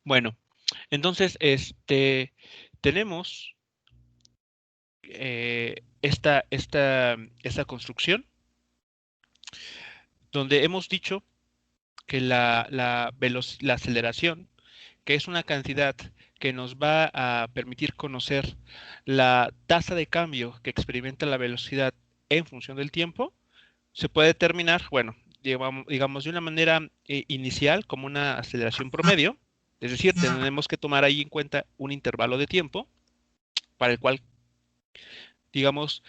Bueno, entonces, tenemos esta construcción donde hemos dicho que la aceleración, que es una cantidad que nos va a permitir conocer la tasa de cambio que experimenta la velocidad en función del tiempo, se puede determinar, bueno, digamos de una manera inicial como una aceleración promedio, es decir, tenemos que tomar ahí en cuenta un intervalo de tiempo para el cual, digamos,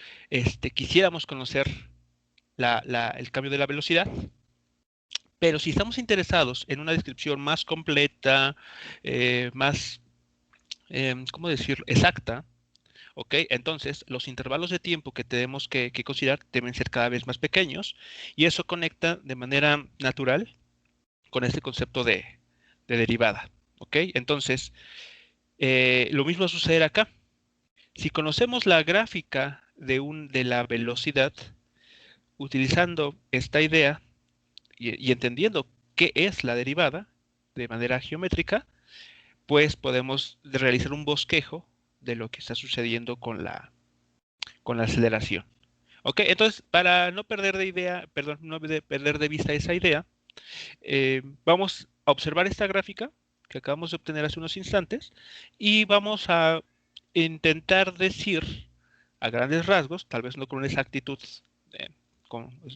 quisiéramos conocer el cambio de la velocidad. Pero si estamos interesados en una descripción más completa, más, ¿cómo decir?, exacta, ¿ok? Entonces, los intervalos de tiempo que tenemos que considerar deben ser cada vez más pequeños y eso conecta de manera natural con este concepto de derivada, ¿ok? Entonces, lo mismo va a suceder acá. Si conocemos la gráfica de la velocidad, utilizando esta idea y entendiendo qué es la derivada de manera geométrica, pues podemos realizar un bosquejo de lo que está sucediendo con la aceleración. Ok, entonces para no perder de idea, perdón, no perder de vista esa idea, vamos a observar esta gráfica que acabamos de obtener hace unos instantes y vamos a intentar decir a grandes rasgos, tal vez no con una exactitud, eh,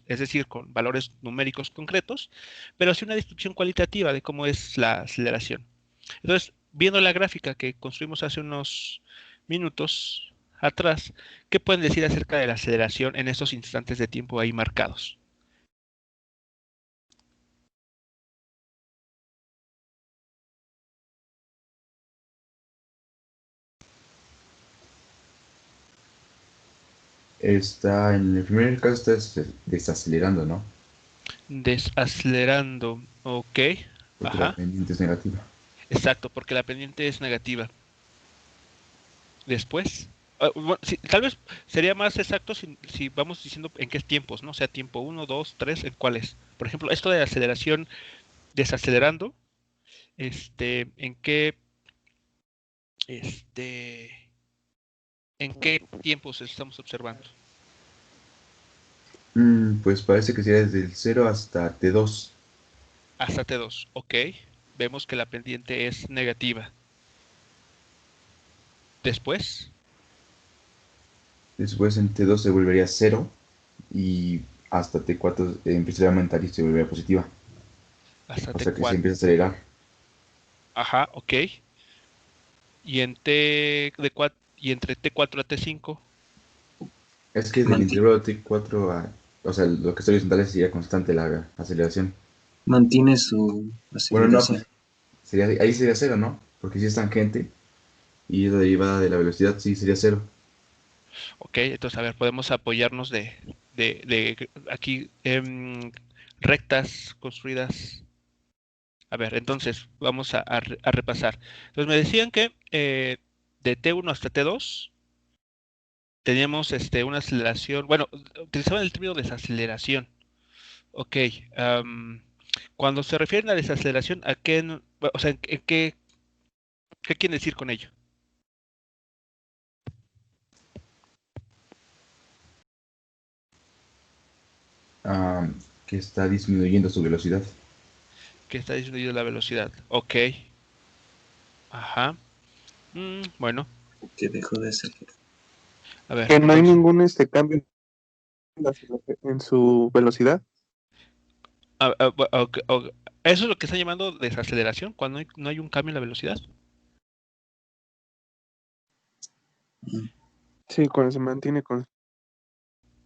es decir, con valores numéricos concretos, pero sí una descripción cualitativa de cómo es la aceleración. Entonces, viendo la gráfica que construimos hace unos minutos atrás, ¿qué pueden decir acerca de la aceleración en estos instantes de tiempo ahí marcados? Está, en el primer caso está desacelerando, ¿no? Desacelerando, ok, Porque la ajá, pendiente es negativa. exacto, porque la pendiente es negativa. Después, bueno, sí, tal vez sería más exacto si vamos diciendo en qué tiempos, ¿no? O sea, tiempo uno, 2, 3, ¿en cuáles? Por ejemplo, esto de aceleración desacelerando, ¿en qué, este, en qué tiempos estamos observando? Pues parece que sería desde el 0 hasta T2. Hasta T2, ok. Vemos que la pendiente es negativa. Después, Después en T2 se volvería 0 y hasta T4 empezaría a aumentar y se volvería positiva. hasta O sea que se T4, empieza a acelerar. ajá, ok. Y en T de 4, y entre T4 a T5, Es que del Manti- intervalo T4 a... O sea, lo que estoy horizontal sería constante la aceleración. mantiene su Bueno, no, pues aceleración. sería, ahí sería 0, ¿no? Porque si es tangente y es la derivada de la velocidad, sí, sería 0. ok. Entonces, a ver, podemos apoyarnos de aquí rectas construidas. A ver, entonces, vamos a repasar. Entonces, me decían que de T1 hasta T2 teníamos una aceleración, bueno, utilizaban el término desaceleración. Ok. am, Cuando se refieren a desaceleración, ¿a qué, o sea, en qué quieren decir con ello? Que está disminuyendo su velocidad. Que está disminuyendo la velocidad. Ok. Ajá. Bueno, Que dejó de acelerar. a ver, Que no hay entonces, ningún cambio en su velocidad. eso es lo que están llamando desaceleración, cuando no hay un cambio en la velocidad. Mm. Sí, cuando se mantiene con...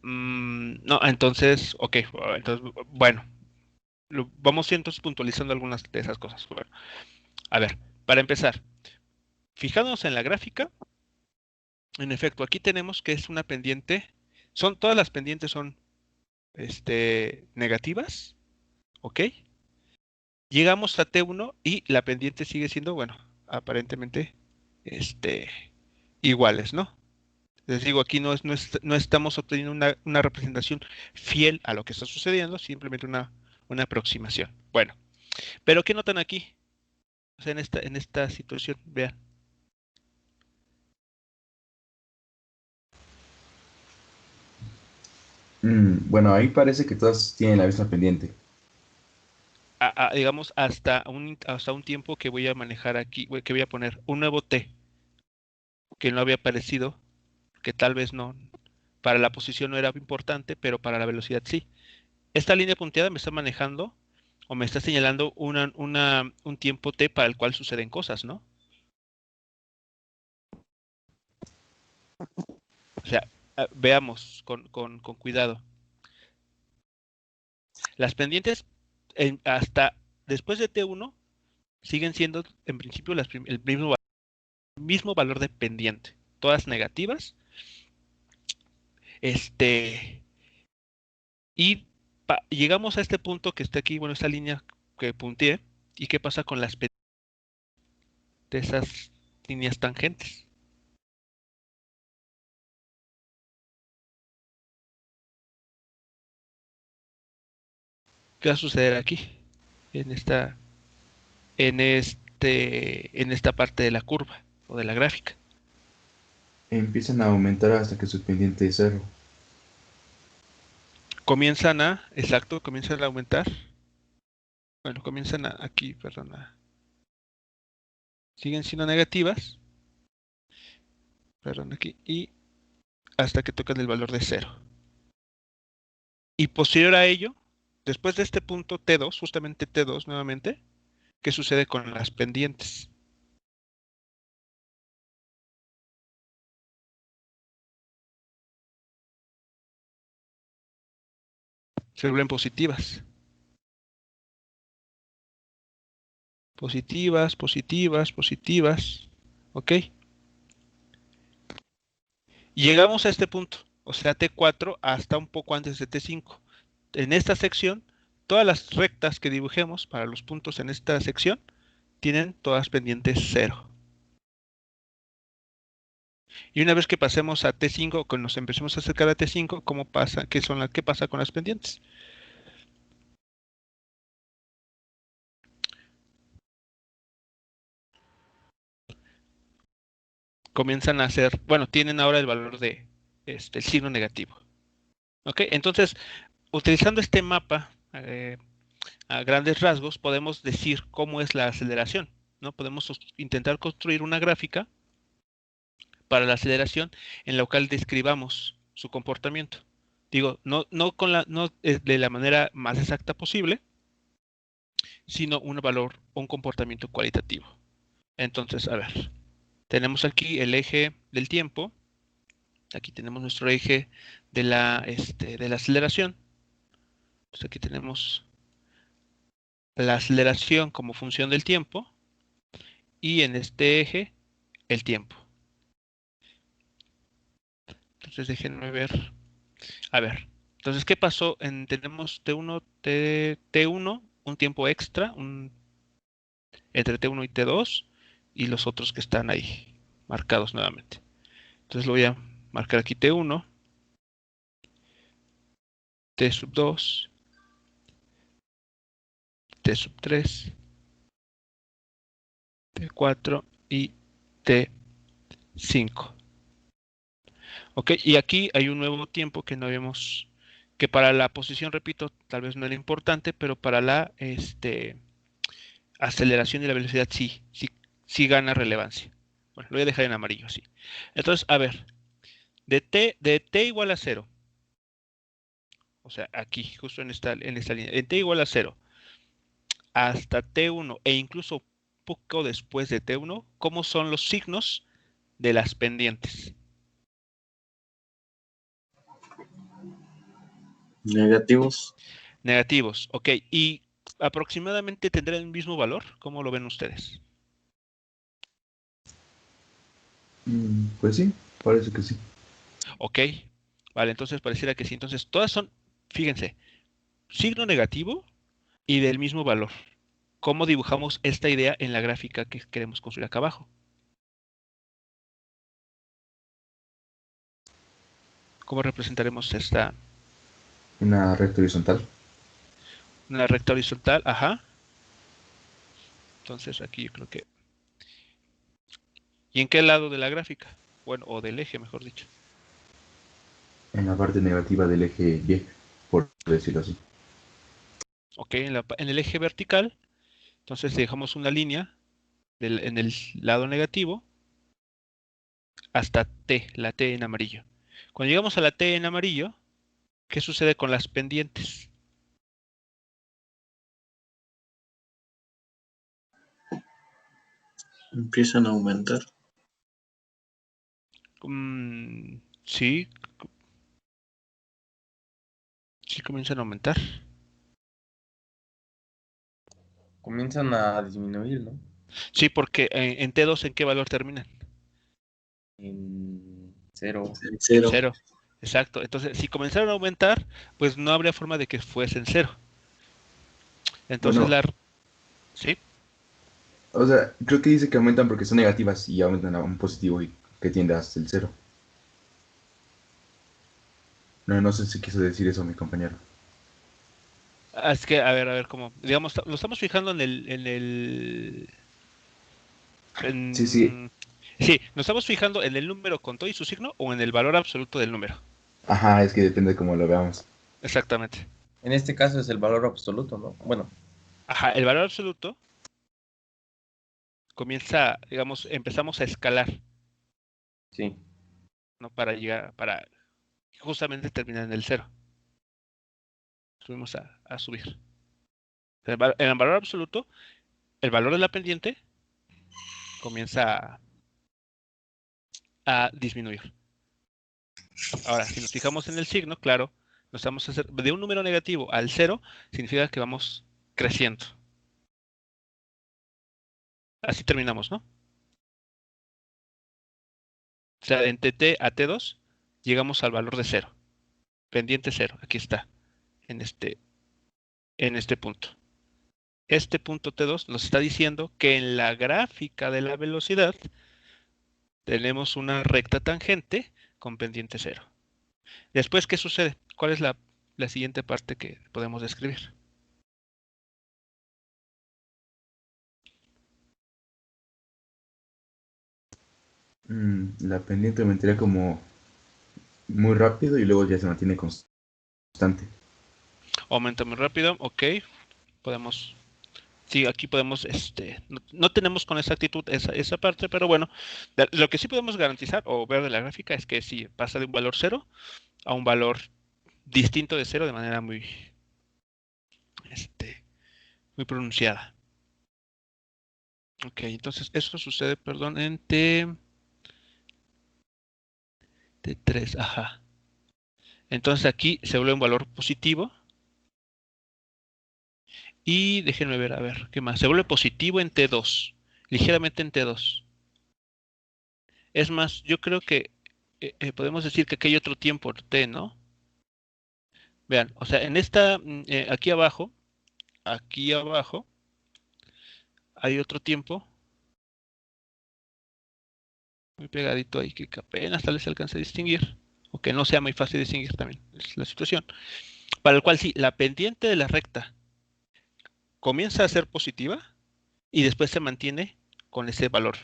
No, entonces, ok, entonces, bueno, vamos entonces puntualizando algunas de esas cosas. Bueno, a ver, para empezar, fijándonos en la gráfica, en efecto, aquí tenemos que es una pendiente, todas las pendientes son, negativas, ¿ok? Llegamos a T1 y la pendiente sigue siendo, bueno, aparentemente, este, iguales, ¿no? Les digo, aquí no estamos obteniendo una representación fiel a lo que está sucediendo, simplemente una aproximación. Bueno, pero ¿qué notan aquí? O sea, en esta situación, vean. Bueno, ahí parece que todas tienen la misma pendiente. Digamos, hasta un tiempo que voy a manejar aquí, que voy a poner un nuevo T, que no había aparecido, que tal vez no, para la posición no era importante, pero para la velocidad sí. Esta línea punteada me está manejando o me está señalando un tiempo T para el cual suceden cosas, ¿no? O sea, veamos con cuidado. Las pendientes hasta después de T1 siguen siendo en principio el mismo valor de pendiente, todas negativas. Y llegamos a este punto que está aquí, bueno, esta línea que punteé, y qué pasa con las pendientes de esas líneas tangentes. ¿Qué va a suceder aquí? En esta parte de la curva o de la gráfica. Empiezan a aumentar hasta que su pendiente es cero. Comienzan a aumentar. Bueno, aquí, perdón, siguen siendo negativas, perdón, aquí, y hasta que tocan el valor de cero. Y posterior a ello, después de este punto T2, justamente T2 nuevamente, ¿qué sucede con las pendientes? Se vuelven positivas. Positivas, positivas, positivas. ¿Ok? Llegamos a este punto, o sea, T4 hasta un poco antes de T5. En esta sección, todas las rectas que dibujemos para los puntos en esta sección tienen todas pendientes 0. Y una vez que pasemos a T5, cuando nos empecemos a acercar a T5, ¿qué pasa con las pendientes? Comienzan a ser, bueno, tienen ahora el valor de el signo negativo. ¿Ok? Entonces, utilizando este mapa a grandes rasgos, podemos decir cómo es la aceleración, ¿no? Podemos intentar construir una gráfica para la aceleración en la cual describamos su comportamiento. Digo, no de la manera más exacta posible, sino un valor o un comportamiento cualitativo. Entonces, a ver, tenemos aquí el eje del tiempo, aquí tenemos nuestro eje de la aceleración. Pues aquí tenemos la aceleración como función del tiempo y en este eje el tiempo. Entonces déjenme ver. A ver, entonces, ¿qué pasó? Tenemos T1, un tiempo extra, entre T1 y T2, y los otros que están ahí, marcados nuevamente. Entonces lo voy a marcar aquí T1, T sub 2, T sub 3, T4 y T5. Ok, y aquí hay un nuevo tiempo que no habíamos, que para la posición, repito, tal vez no era importante, pero para la aceleración y la velocidad sí gana relevancia. Bueno, lo voy a dejar en amarillo, sí. Entonces, a ver, de t igual a 0, o sea, aquí, justo en esta línea, de t igual a 0 hasta t1 e incluso poco después de t1, ¿cómo son los signos de las pendientes? Negativos. Negativos, ok. ¿Y aproximadamente tendrá el mismo valor? ¿Cómo lo ven ustedes? Pues sí, parece que sí. Ok, vale, entonces pareciera que sí. Entonces, todas son, fíjense, signo negativo y del mismo valor. ¿Cómo dibujamos esta idea en la gráfica que queremos construir acá abajo? ¿Cómo representaremos Una recta horizontal. una recta horizontal? Ajá. Entonces aquí yo creo que... ¿Y en qué lado de la gráfica? Bueno, o del eje, mejor dicho. En la parte negativa del eje Y, por decirlo así. Ok, en el eje vertical, entonces dejamos una línea en el lado negativo hasta T, la T en amarillo. Cuando llegamos a la T en amarillo, ¿qué sucede con las pendientes? Empiezan a aumentar. Sí, sí comienzan a aumentar. Comienzan a disminuir, ¿no? Sí, porque en T2, ¿en qué valor terminan? En 0. En En cero. 0. Exacto. Entonces, si comenzaron a aumentar, pues no habría forma de que fuesen 0. Entonces, Bueno, ¿sí? o sea, creo que dice que aumentan porque son negativas y aumentan a un positivo y que tiende hasta el 0. No, no sé si quiso decir eso mi compañero. Es que, a ver, ¿cómo? Digamos, lo estamos fijando Sí, sí. Sí, nos estamos fijando en el número con todo y su signo o en el valor absoluto del número. Ajá, es que depende de cómo lo veamos. Exactamente. En este caso es el valor absoluto, ¿no? Bueno, Ajá, el valor absoluto comienza, digamos, empezamos a escalar, sí. ¿no? Para justamente terminar en el 0. Subimos a subir. En el valor absoluto, el valor de la pendiente comienza a disminuir. Ahora, si nos fijamos en el signo, claro, nos vamos a hacer de un número negativo al 0, significa que vamos creciendo. Así terminamos, ¿no? O sea, en T a T2 llegamos al valor de 0. Pendiente 0, aquí está, en este punto. Este punto T2 nos está diciendo que en la gráfica de la velocidad tenemos una recta tangente con pendiente 0. Después, ¿qué sucede? ¿Cuál es la siguiente parte que podemos describir? La pendiente aumentaría como muy rápido y luego ya se mantiene constante. Aumenta muy rápido, ok. Podemos, sí, aquí podemos, no tenemos con exactitud esa parte, pero bueno, lo que sí podemos garantizar o ver de la gráfica es que sí, pasa de un valor 0 a un valor distinto de 0 de manera muy pronunciada. Ok, entonces eso sucede, perdón, en T3, ajá. Entonces aquí se vuelve un valor positivo. Y déjenme ver, a ver, ¿qué más? Se vuelve positivo en T2, ligeramente en T2. Es más, yo creo que podemos decir que aquí hay otro tiempo T, ¿no? Vean, o sea, en aquí abajo, hay otro tiempo, muy pegadito ahí, que apenas tal vez se alcance a distinguir, o que no sea muy fácil distinguir también, es la situación, para el cual sí, la pendiente de la recta comienza a ser positiva y después se mantiene con ese valor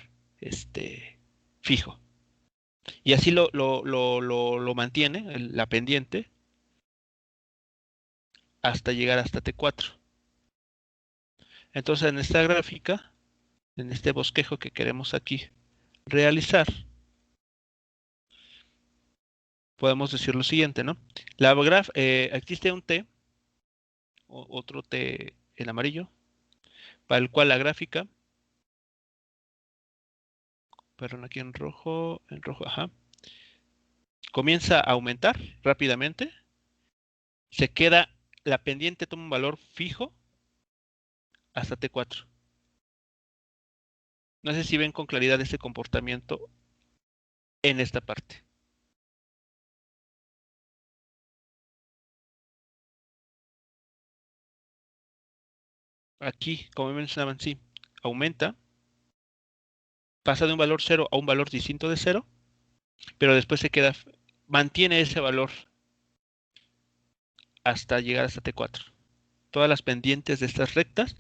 fijo. Y así lo mantiene la pendiente hasta llegar hasta T4. Entonces en esta gráfica, en este bosquejo que queremos aquí realizar, podemos decir lo siguiente, ¿no? Existe un T, otro T en amarillo, para el cual la gráfica, perdón, aquí en rojo, ajá, comienza a aumentar rápidamente, se queda, la pendiente toma un valor fijo hasta T4. No sé si ven con claridad este comportamiento en esta parte. Aquí, como mencionaban, sí, aumenta, pasa de un valor 0 a un valor distinto de 0, pero después mantiene ese valor hasta llegar hasta T4. Todas las pendientes de estas rectas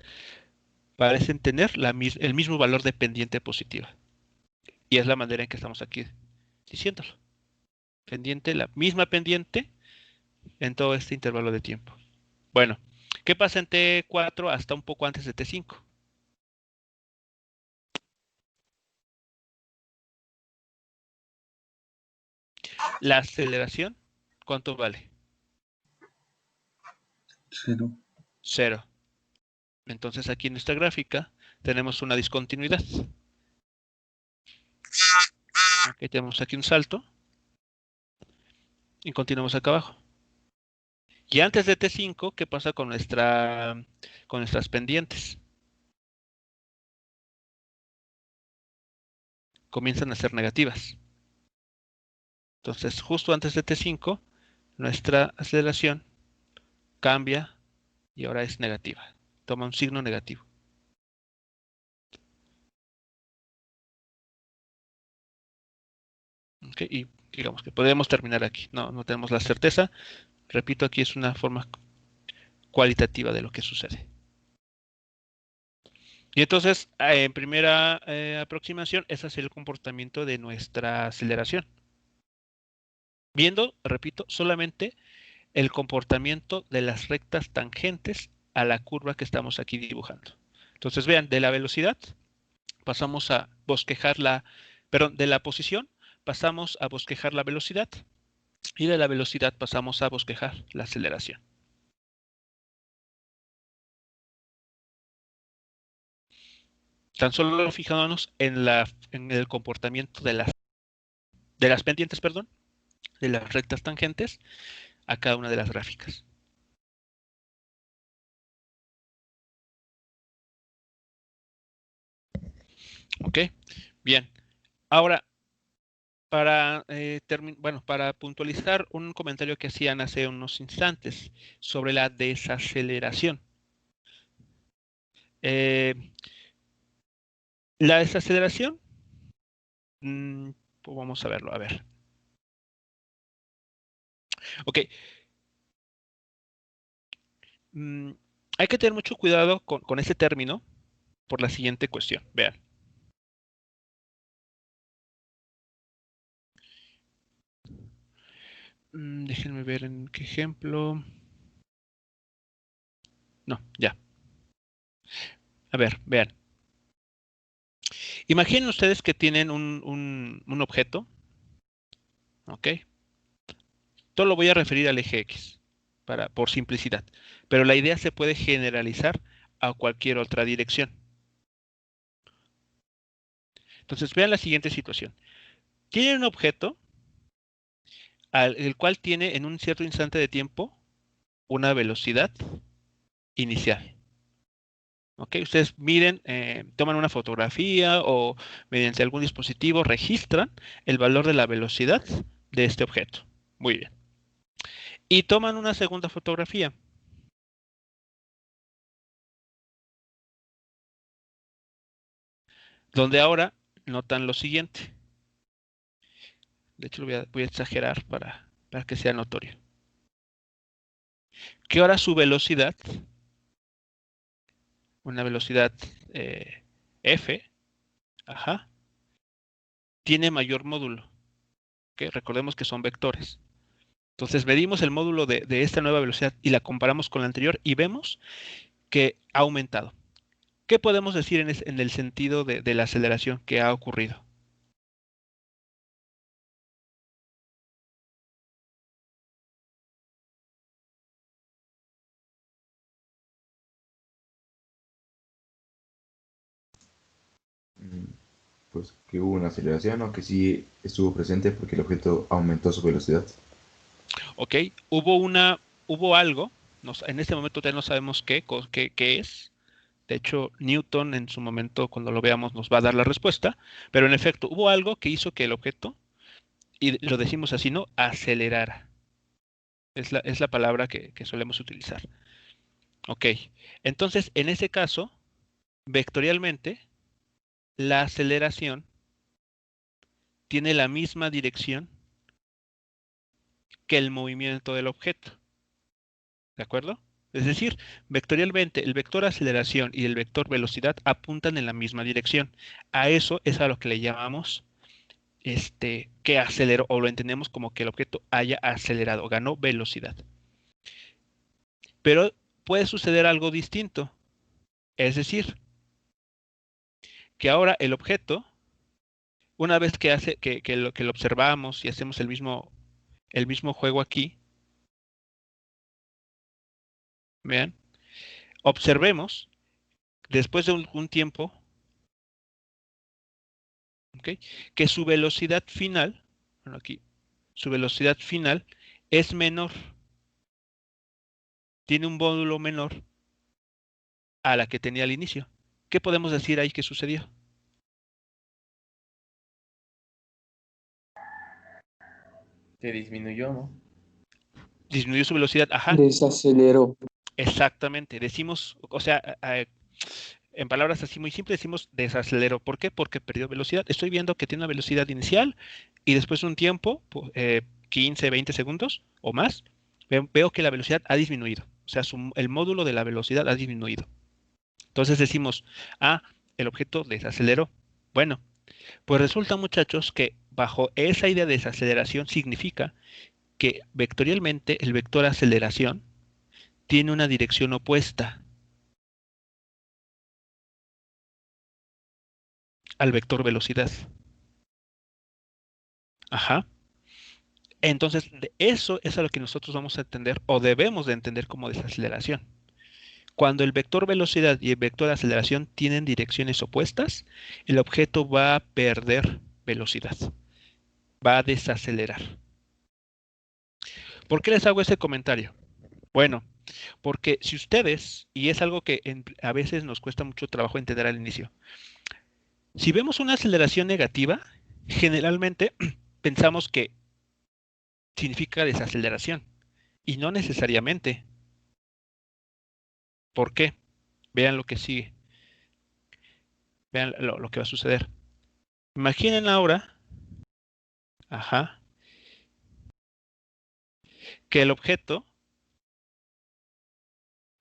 parecen tener el mismo valor de pendiente positiva. Y es la manera en que estamos aquí diciéndolo. Pendiente, la misma pendiente en todo este intervalo de tiempo. Bueno, ¿qué pasa en T4 hasta un poco antes de T5? La aceleración, ¿cuánto vale? 0. 0. Entonces aquí en esta gráfica tenemos una discontinuidad. Aquí tenemos aquí un salto y continuamos acá abajo. Y antes de T5, ¿qué pasa con nuestras pendientes? Comienzan a ser negativas. Entonces, justo antes de T5, nuestra aceleración cambia y ahora es negativa. Toma un signo negativo. Okay, y digamos que podemos terminar aquí. No tenemos la certeza. Repito, aquí es una forma cualitativa de lo que sucede. Y entonces, en primera aproximación, ese es el comportamiento de nuestra aceleración. Viendo, repito, solamente el comportamiento de las rectas tangentes a la curva que estamos aquí dibujando. Entonces, vean, de la velocidad pasamos a bosquejar de la posición pasamos a bosquejar la velocidad y de la velocidad pasamos a bosquejar la aceleración. Tan solo fijándonos en el comportamiento de las pendientes, perdón, de las rectas tangentes a cada una de las gráficas. Ok, bien. Ahora, para puntualizar un comentario que hacían hace unos instantes sobre la desaceleración. La desaceleración, pues vamos a verlo, a ver. Ok. Hay que tener mucho cuidado con ese término por la siguiente cuestión. Vean. Déjenme ver en qué ejemplo. No, ya. A ver, vean. Imaginen ustedes que tienen un objeto. ¿Ok? Todo lo voy a referir al eje X, por simplicidad. Pero la idea se puede generalizar a cualquier otra dirección. Entonces, vean la siguiente situación. Tienen un objeto el cual tiene en un cierto instante de tiempo una velocidad inicial. ¿Ok? Ustedes miden, toman una fotografía o mediante algún dispositivo registran el valor de la velocidad de este objeto. Muy bien. Y toman una segunda fotografía. Donde ahora notan lo siguiente. De hecho, voy a exagerar para que sea notorio. Que ahora su velocidad, una velocidad f, tiene mayor módulo. ¿Okay? Recordemos que son vectores. Entonces medimos el módulo de esta nueva velocidad y la comparamos con la anterior y vemos que ha aumentado. ¿Qué podemos decir en el sentido de la aceleración que ha ocurrido? Pues que hubo una aceleración o que sí estuvo presente porque el objeto aumentó su velocidad. Ok, hubo algo, en este momento ya no sabemos qué es. De hecho, Newton en su momento, cuando lo veamos, nos va a dar la respuesta. Pero en efecto, hubo algo que hizo que el objeto, y lo decimos así, ¿no? Acelerara. Es la palabra que solemos utilizar. Ok, entonces, en ese caso, vectorialmente, la aceleración tiene la misma dirección que el movimiento del objeto. ¿De acuerdo? Es decir, vectorialmente el vector aceleración y el vector velocidad apuntan en la misma dirección. A eso es a lo que le llamamos que aceleró, o lo entendemos como que el objeto haya acelerado, ganó velocidad. Pero puede suceder algo distinto. Es decir, que ahora el objeto, una vez que lo observamos y hacemos el mismo juego aquí, vean, observemos después de un tiempo, ¿ok?, que su velocidad final, bueno, aquí, su velocidad final es menor, tiene un módulo menor a la que tenía al inicio. ¿Qué podemos decir ahí que sucedió? Que disminuyó, ¿no? Disminuyó su velocidad, ajá, Desaceleró. exactamente. Decimos, o sea, en palabras así muy simples, decimos desaceleró. ¿Por qué? Porque perdió velocidad. Estoy viendo que tiene una velocidad inicial y después de un tiempo, 15, 20 segundos o más, veo que la velocidad ha disminuido. O sea, el módulo de la velocidad ha disminuido. Entonces decimos, el objeto desaceleró. Bueno, pues resulta, muchachos, que bajo esa idea de desaceleración significa que vectorialmente el vector aceleración tiene una dirección opuesta al vector velocidad. Ajá. Entonces, eso es a lo que nosotros vamos a entender o debemos de entender como desaceleración. Cuando el vector velocidad y el vector aceleración tienen direcciones opuestas, el objeto va a perder velocidad, va a desacelerar. ¿Por qué les hago ese comentario? Bueno, porque si ustedes, y es algo que a veces nos cuesta mucho trabajo entender al inicio, si vemos una aceleración negativa, generalmente pensamos que significa desaceleración, y no necesariamente. ¿Por qué? Vean lo que sigue. Vean lo que va a suceder. Imaginen ahora, ajá, que el objeto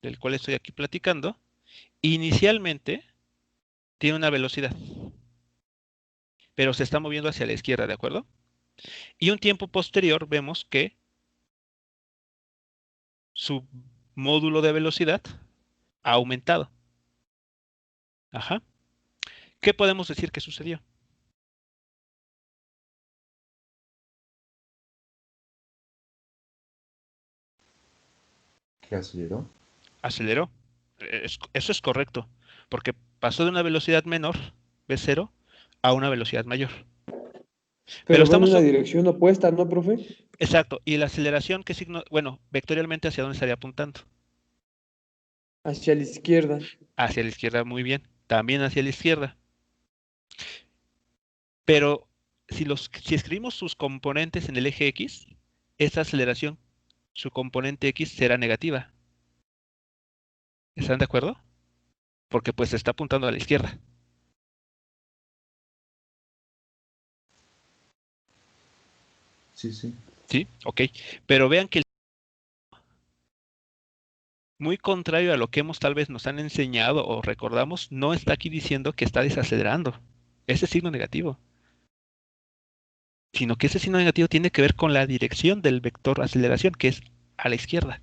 del cual estoy aquí platicando, inicialmente tiene una velocidad, pero se está moviendo hacia la izquierda, ¿de acuerdo? Y un tiempo posterior vemos que su módulo de velocidad ha aumentado. Ajá. ¿Qué podemos decir que sucedió? ¿Qué aceleró? Aceleró. Eso es correcto, porque pasó de una velocidad menor, V0, a una velocidad mayor. Pero Pero van en estamos, la dirección opuesta, ¿no, profe? exacto, y la aceleración, ¿qué signo? Bueno, vectorialmente, ¿hacia dónde estaría apuntando? Hacia la izquierda. Hacia la izquierda, muy bien, también hacia la izquierda. Pero si escribimos sus componentes en el eje X, esta aceleración, su componente X será negativa. ¿Están de acuerdo? Porque pues está apuntando a la izquierda. Sí, sí. ¿Sí? Ok. Pero vean que muy contrario a lo que tal vez nos han enseñado o recordamos, no está aquí diciendo que está desacelerando. Ese signo negativo. Sino que ese signo negativo tiene que ver con la dirección del vector aceleración, que es a la izquierda.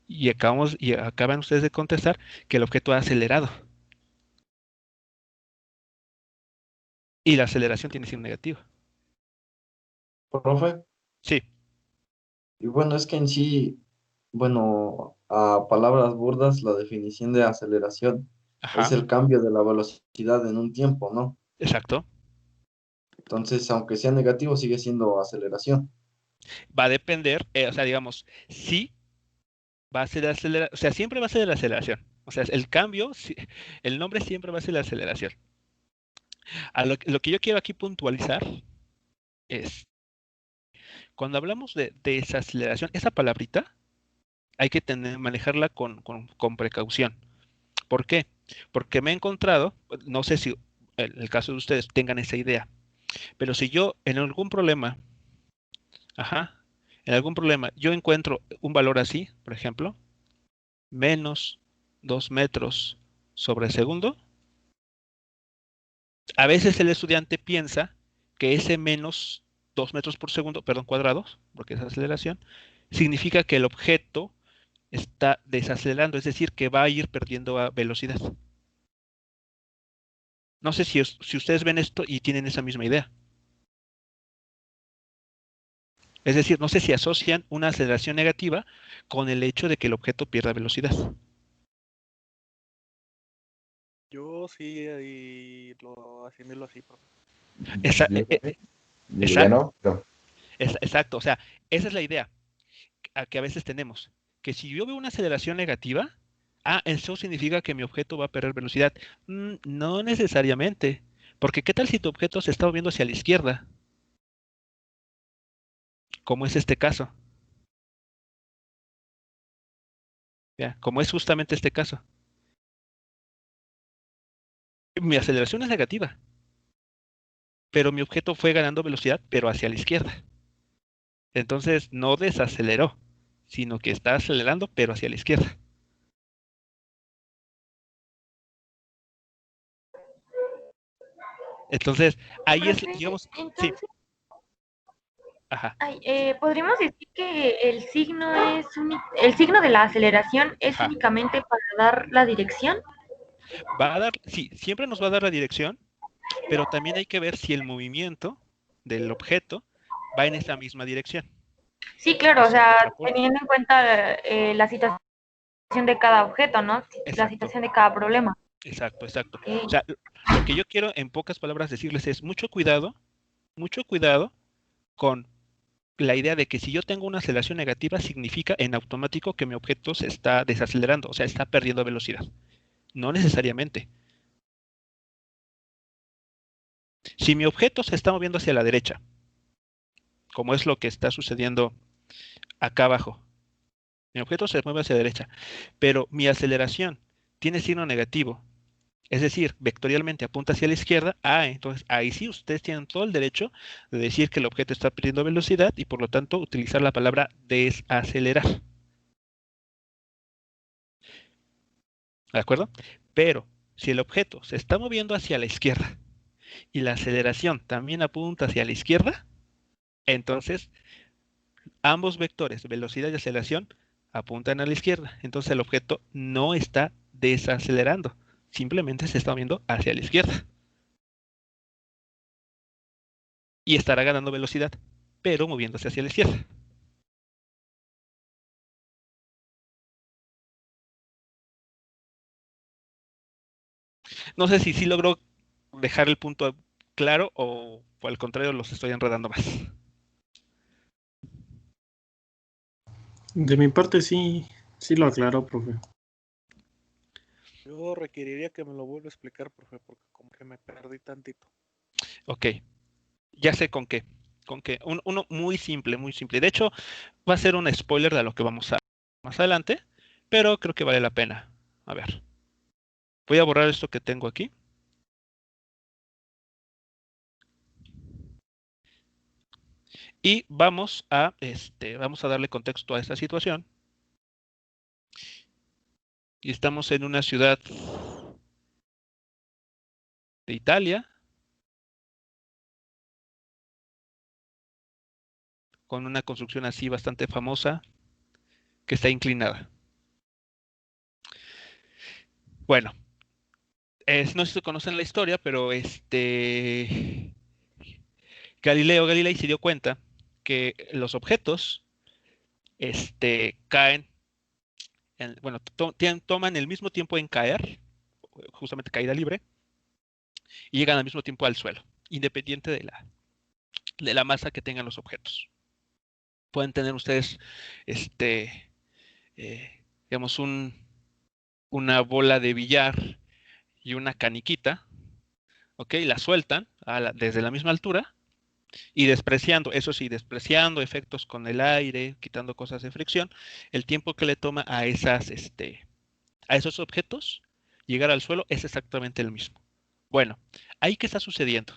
Y acaban ustedes de contestar que el objeto ha acelerado. Y la aceleración tiene signo negativo. Profe, Sí. y bueno, es que en sí, bueno, a palabras burdas, la definición de aceleración es Ajá. el cambio de la velocidad en un tiempo, ¿no? Exacto. Entonces, aunque sea negativo, sigue siendo aceleración. Va a depender, o sea, digamos, sí va a ser aceleración, o sea, siempre va a ser la aceleración. O sea, el cambio, el nombre siempre va a ser la aceleración. Lo que yo quiero aquí puntualizar es, cuando hablamos de desaceleración, esa palabrita hay que manejarla con precaución. ¿Por qué? Porque me he encontrado, no sé si en el caso de ustedes tengan esa idea, pero si yo en algún problema, ajá, en algún problema, yo encuentro un valor así, por ejemplo, menos 2 metros sobre segundo, a veces el estudiante piensa que ese menos 2 metros por segundo, perdón, cuadrados, porque es aceleración, significa que el objeto está desacelerando, es decir, que va a ir perdiendo velocidad. No sé si ustedes ven esto y tienen esa misma idea. Es decir, no sé si asocian una aceleración negativa con el hecho de que el objeto pierda velocidad. Yo sí lo asimilo así, profe. Digo, ya no, pero Exacto, o sea, esa es la idea que a veces tenemos, que si yo veo una aceleración negativa, eso significa que mi objeto va a perder velocidad. No necesariamente, porque ¿qué tal si tu objeto se está moviendo hacia la izquierda? Como es este caso. ¿Ya? Como es justamente este caso. Mi aceleración es negativa, pero mi objeto fue ganando velocidad, pero hacia la izquierda. Entonces no desaceleró, sino que está acelerando, pero hacia la izquierda. Entonces, ahí es, Profe, digamos, sí, entonces, ajá, podríamos decir que el signo de la aceleración es ajá. únicamente para dar la dirección. Va a dar, sí, siempre nos va a dar la dirección, pero también hay que ver si el movimiento del objeto va en esa misma dirección. Sí, claro, o Esa es sea, otra forma. teniendo en cuenta la situación de cada objeto, ¿no? La Exacto, situación de cada problema. exacto. O Ok. sea, lo que yo quiero en pocas palabras decirles es mucho cuidado con la idea de que si yo tengo una aceleración negativa significa en automático que mi objeto se está desacelerando, o sea, está perdiendo velocidad. No necesariamente. Si mi objeto se está moviendo hacia la derecha, como es lo que está sucediendo acá abajo, mi objeto se mueve hacia la derecha, pero mi aceleración tiene signo negativo, es decir, vectorialmente apunta hacia la izquierda, entonces ahí sí ustedes tienen todo el derecho de decir que el objeto está perdiendo velocidad y por lo tanto utilizar la palabra desacelerar. ¿De acuerdo? Pero si el objeto se está moviendo hacia la izquierda y la aceleración también apunta hacia la izquierda, entonces ambos vectores, velocidad y aceleración, apuntan a la izquierda. Entonces el objeto no está desacelerando, simplemente se está moviendo hacia la izquierda. Y estará ganando velocidad, pero moviéndose hacia la izquierda. No sé si sí logro dejar el punto claro o al contrario los estoy enredando más. De mi parte sí, sí lo aclaró, profe. Yo requeriría que me lo vuelva a explicar, profe, porque como que me perdí tantito. Ok, ya sé con qué. Con qué. Uno muy simple, muy simple. De hecho, va a ser un spoiler de lo que vamos a más adelante, pero creo que vale la pena. A ver. Voy a borrar esto que tengo aquí. Y vamos a darle contexto a esta situación. Y estamos en una ciudad de Italia con una construcción así bastante famosa que está inclinada. Bueno, no sé si conocen la historia, pero Galileo Galilei se dio cuenta que los objetos caen, bueno, toman el mismo tiempo en caer, justamente caída libre, y llegan al mismo tiempo al suelo, independiente de la masa que tengan los objetos. Pueden tener ustedes, digamos, una bola de billar y una caniquita, ¿ok? La sueltan desde la misma altura y despreciando, eso sí, despreciando efectos con el aire, quitando cosas de fricción, el tiempo que le toma a esos objetos llegar al suelo es exactamente el mismo. Bueno, ¿ahí qué está sucediendo?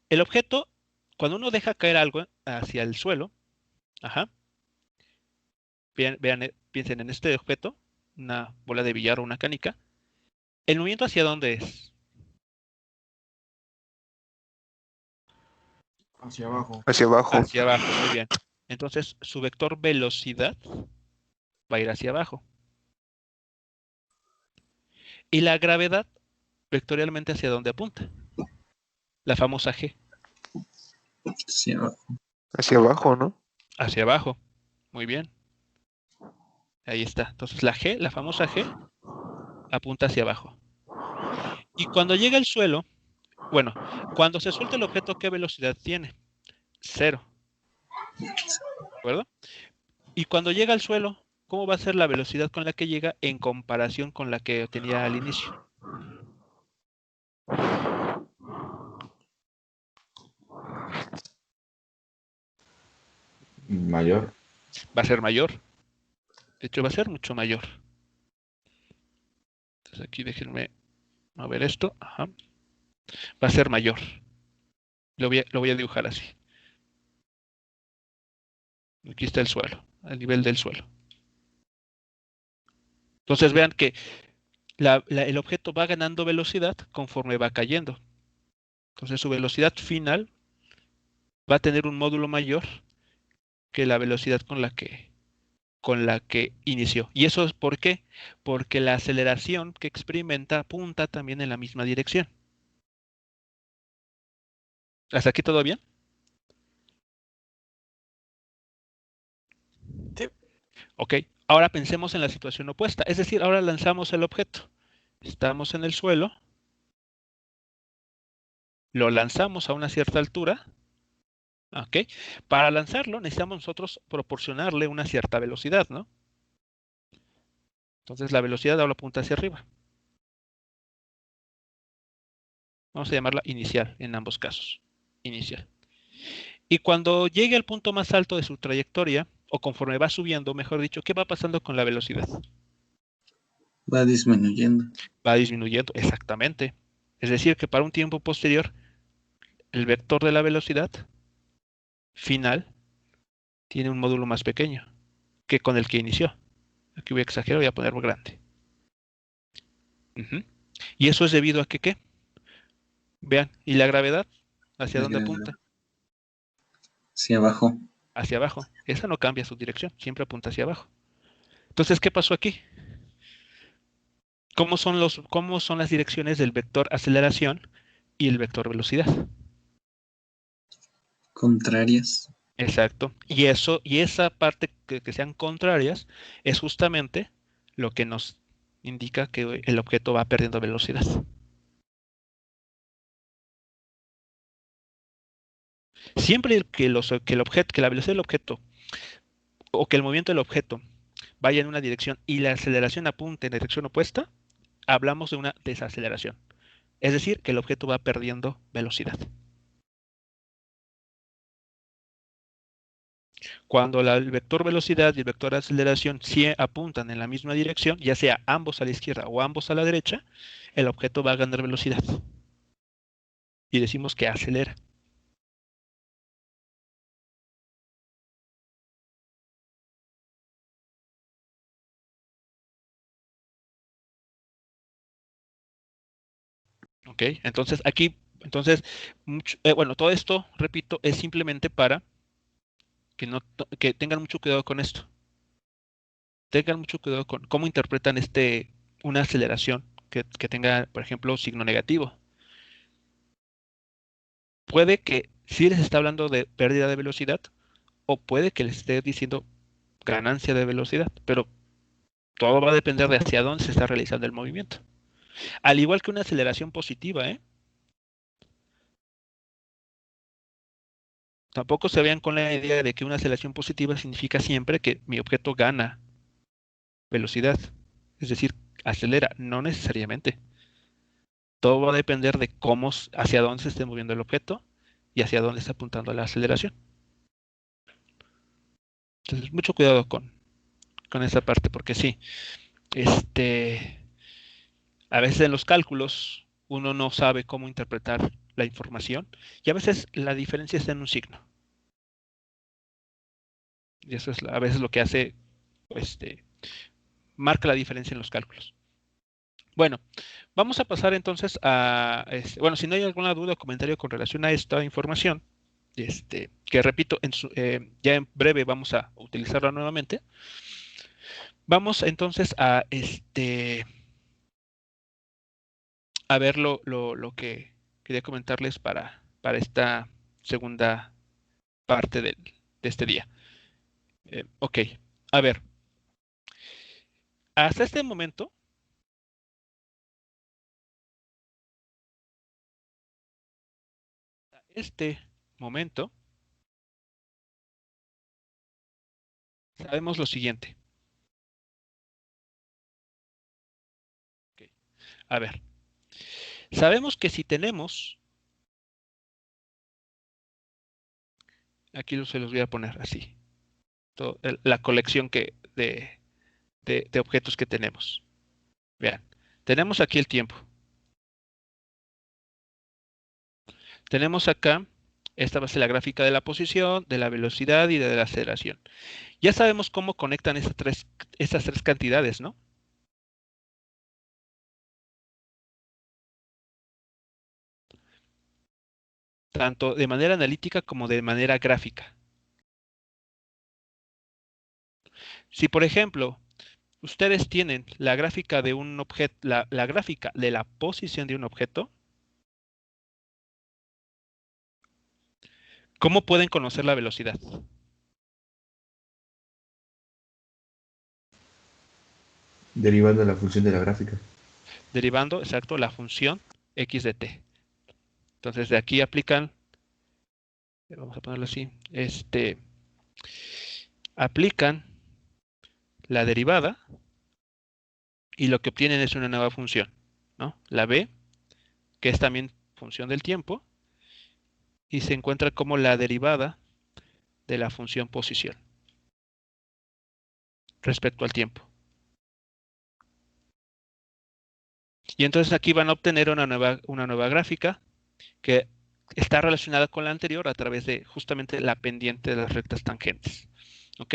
El objeto, cuando uno deja caer algo hacia el suelo, ajá, vean, piensen en este objeto, una bola de billar o una canica. ¿El movimiento hacia dónde es? Hacia abajo. Hacia abajo. Hacia abajo, muy bien. Entonces, su vector velocidad va a ir hacia abajo. Y la gravedad, vectorialmente, ¿hacia dónde apunta? La famosa G. Hacia abajo. Hacia abajo, ¿no? Hacia abajo. Muy bien. Ahí está. Entonces, la G, la famosa G, apunta hacia abajo. Y cuando llega al suelo, bueno, cuando se suelta el objeto, ¿qué velocidad tiene? 0. ¿De acuerdo? Y cuando llega al suelo, ¿cómo va a ser la velocidad con la que llega en comparación con la que tenía al inicio? Mayor. Va a ser mayor. De hecho, va a ser mucho mayor. Entonces aquí déjenme mover esto. Ajá. Va a ser mayor. Lo voy a dibujar así. Aquí está el suelo, al nivel del suelo. Entonces vean que el objeto va ganando velocidad conforme va cayendo. Entonces su velocidad final va a tener un módulo mayor que la velocidad con la que inició. ¿Y eso es por qué? Porque la aceleración que experimenta apunta también en la misma dirección. ¿Hasta aquí todo bien? Sí. Ok, ahora pensemos en la situación opuesta. Es decir, ahora lanzamos el objeto. Estamos en el suelo. Lo lanzamos a una cierta altura. Ok, para lanzarlo necesitamos nosotros proporcionarle una cierta velocidad, ¿no? Entonces la velocidad ahora apunta hacia arriba. Vamos a llamarla inicial en ambos casos. Inicial. Y cuando llegue al punto más alto de su trayectoria, o conforme va subiendo, mejor dicho, ¿qué va pasando con la velocidad? Va disminuyendo. Va disminuyendo, exactamente. Es decir, que para un tiempo posterior, el vector de la velocidad final tiene un módulo más pequeño que con el que inició. Aquí voy a exagerar, voy a ponerlo grande. Y eso es debido a que, ¿qué? Vean, ¿y la gravedad? ¿Hacia dónde apunta? Hacia abajo. Hacia abajo. Esa no cambia su dirección, siempre apunta hacia abajo. Entonces, ¿qué pasó aquí? ¿Cómo son las direcciones del vector aceleración y el vector velocidad? Contrarias. Exacto. Y esa parte que sean contrarias es justamente lo que nos indica que el objeto va perdiendo velocidad. Siempre que la velocidad del objeto o que el movimiento del objeto vaya en una dirección y la aceleración apunte en la dirección opuesta, hablamos de una desaceleración. Es decir, que el objeto va perdiendo velocidad. Cuando el vector velocidad y el vector aceleración sí apuntan en la misma dirección, ya sea ambos a la izquierda o ambos a la derecha, el objeto va a ganar velocidad. Y decimos que acelera. ¿Ok? Entonces, aquí, bueno, todo esto, repito, es simplemente para que tengan mucho cuidado con esto. Tengan mucho cuidado con cómo interpretan una aceleración que tenga, por ejemplo, signo negativo. Puede que sí les está hablando de pérdida de velocidad o puede que les esté diciendo ganancia de velocidad, pero todo va a depender de hacia dónde se está realizando el movimiento. Al igual que una aceleración positiva, ¿eh? Tampoco se vean con la idea de que una aceleración positiva significa siempre que mi objeto gana velocidad. Es decir, acelera, no necesariamente. Todo va a depender de hacia dónde se esté moviendo el objeto y hacia dónde está apuntando la aceleración. Entonces, mucho cuidado con esa parte, porque sí, a veces en los cálculos uno no sabe cómo interpretar la información y a veces la diferencia está en un signo. Y eso es a veces lo que hace marca la diferencia en los cálculos. Bueno, vamos a pasar entonces a, bueno, si no hay alguna duda o comentario con relación a esta información, que repito, ya en breve vamos a utilizarla nuevamente. Vamos entonces a ver lo que quería comentarles para esta segunda parte de este día. Ok, a ver. Hasta este momento, sabemos lo siguiente. Okay. A ver, sabemos que si tenemos, aquí se los voy a poner así, la colección de objetos que tenemos. Vean, tenemos aquí el tiempo. Tenemos acá, esta va a ser la gráfica de la posición, de la velocidad y de la aceleración. Ya sabemos cómo conectan esas tres cantidades, ¿no? Tanto de manera analítica como de manera gráfica. Si, por ejemplo, ustedes tienen la gráfica de un objeto, la gráfica de la posición de un objeto, ¿cómo pueden conocer la velocidad? Derivando la función de la gráfica. Derivando, exacto, la función x de t. Entonces, de aquí aplican, vamos a ponerlo así, aplican la derivada y lo que obtienen es una nueva función, ¿no? La b, que es también función del tiempo, y se encuentra como la derivada de la función posición respecto al tiempo. Y entonces aquí van a obtener una nueva gráfica que está relacionada con la anterior a través de justamente la pendiente de las rectas tangentes. ¿Ok?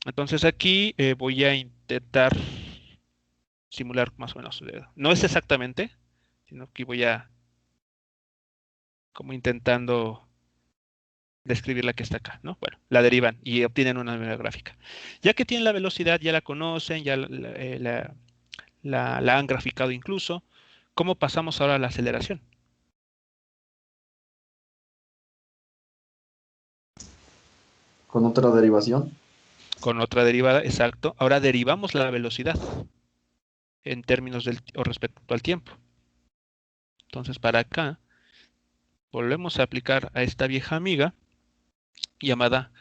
Entonces aquí voy a intentar simular más o menos. No es exactamente, sino que voy a como intentando describir la que está acá, ¿no? Bueno, la derivan y obtienen una nueva gráfica. Ya que tienen la velocidad, ya la conocen, ya la han graficado incluso. ¿Cómo pasamos ahora a la aceleración? ¿Con otra derivación? Con otra derivada, exacto. Ahora derivamos la velocidad en términos o respecto al tiempo. Entonces, para acá, volvemos a aplicar a esta vieja amiga llamada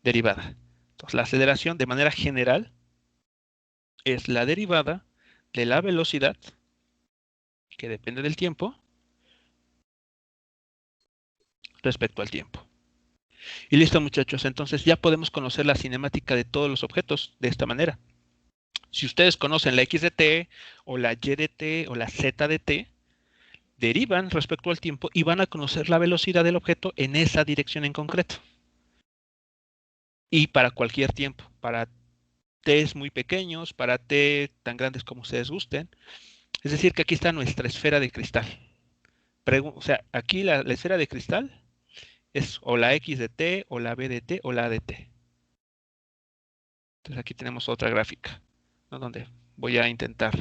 derivada. Entonces, la aceleración de manera general es la derivada de la velocidad, que depende del tiempo, respecto al tiempo. Y listo, muchachos. Entonces ya podemos conocer la cinemática de todos los objetos de esta manera. Si ustedes conocen la x de t, o la y de t, o la z de t, derivan respecto al tiempo y van a conocer la velocidad del objeto en esa dirección en concreto. Y para cualquier tiempo, para t's muy pequeños, para t tan grandes como ustedes gusten. Es decir, que aquí está nuestra esfera de cristal. O sea, aquí la esfera de cristal es o la x de t, o la b de t, o la a de t. Entonces aquí tenemos otra gráfica, ¿no? Donde voy a intentar,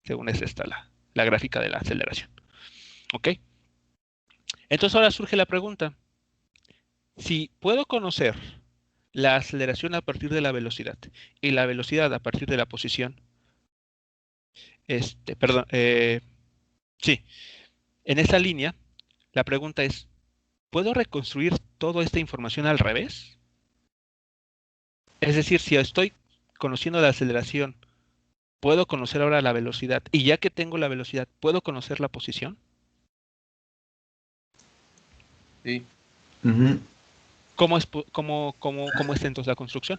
según es esta, la gráfica de la aceleración. ¿Ok? Entonces ahora surge la pregunta. Si puedo conocer la aceleración a partir de la velocidad y la velocidad a partir de la posición, sí, en esa línea, la pregunta es, ¿puedo reconstruir toda esta información al revés? Es decir, si estoy conociendo la aceleración, ¿puedo conocer ahora la velocidad? Y ya que tengo la velocidad, ¿puedo conocer la posición? Sí. Ujú. ¿Cómo es entonces la construcción?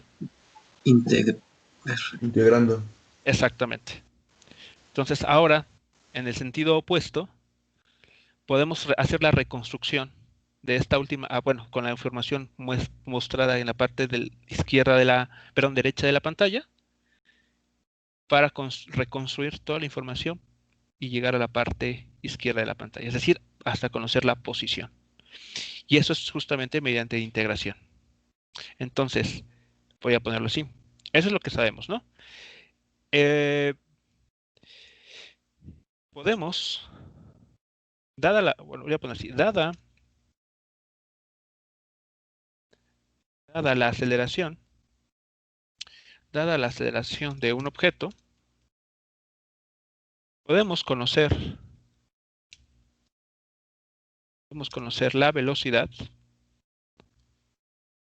Integrando. Exactamente. Entonces ahora, en el sentido opuesto, podemos hacer la reconstrucción de esta última, bueno, con la información mostrada en la parte izquierda de derecha de la pantalla, para reconstruir toda la información y llegar a la parte izquierda de la pantalla, es decir, hasta conocer la posición. Y eso es justamente mediante integración. Entonces, voy a ponerlo así. Eso es lo que sabemos, ¿no? Podemos, bueno, voy a poner así, dada la aceleración de un objeto, podemos conocer la velocidad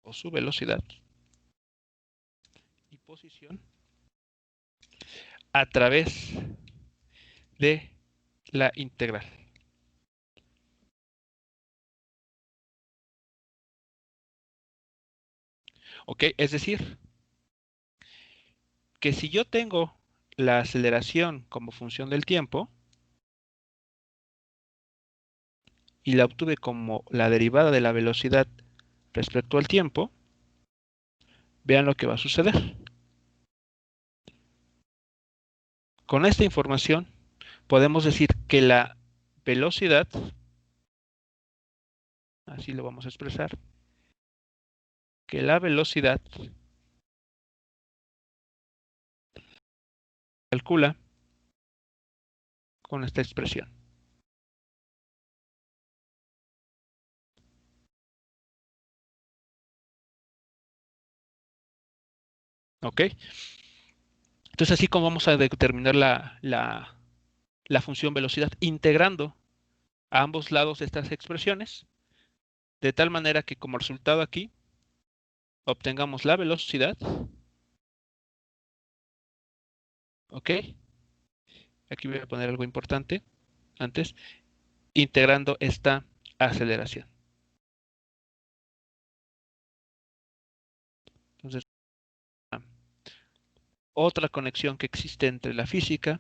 o su velocidad y posición a través de la integral. ¿Ok? Es decir, que si yo tengo la aceleración como función del tiempo y la obtuve como la derivada de la velocidad respecto al tiempo, vean lo que va a suceder. Con esta información podemos decir que la velocidad, así lo vamos a expresar, que la velocidad calcula con esta expresión. ¿Ok? Entonces así como vamos a determinar la función velocidad, integrando a ambos lados de estas expresiones, de tal manera que como resultado aquí obtengamos la velocidad. ¿Ok? Aquí voy a poner algo importante antes, integrando esta aceleración. Entonces, otra conexión que existe entre la física,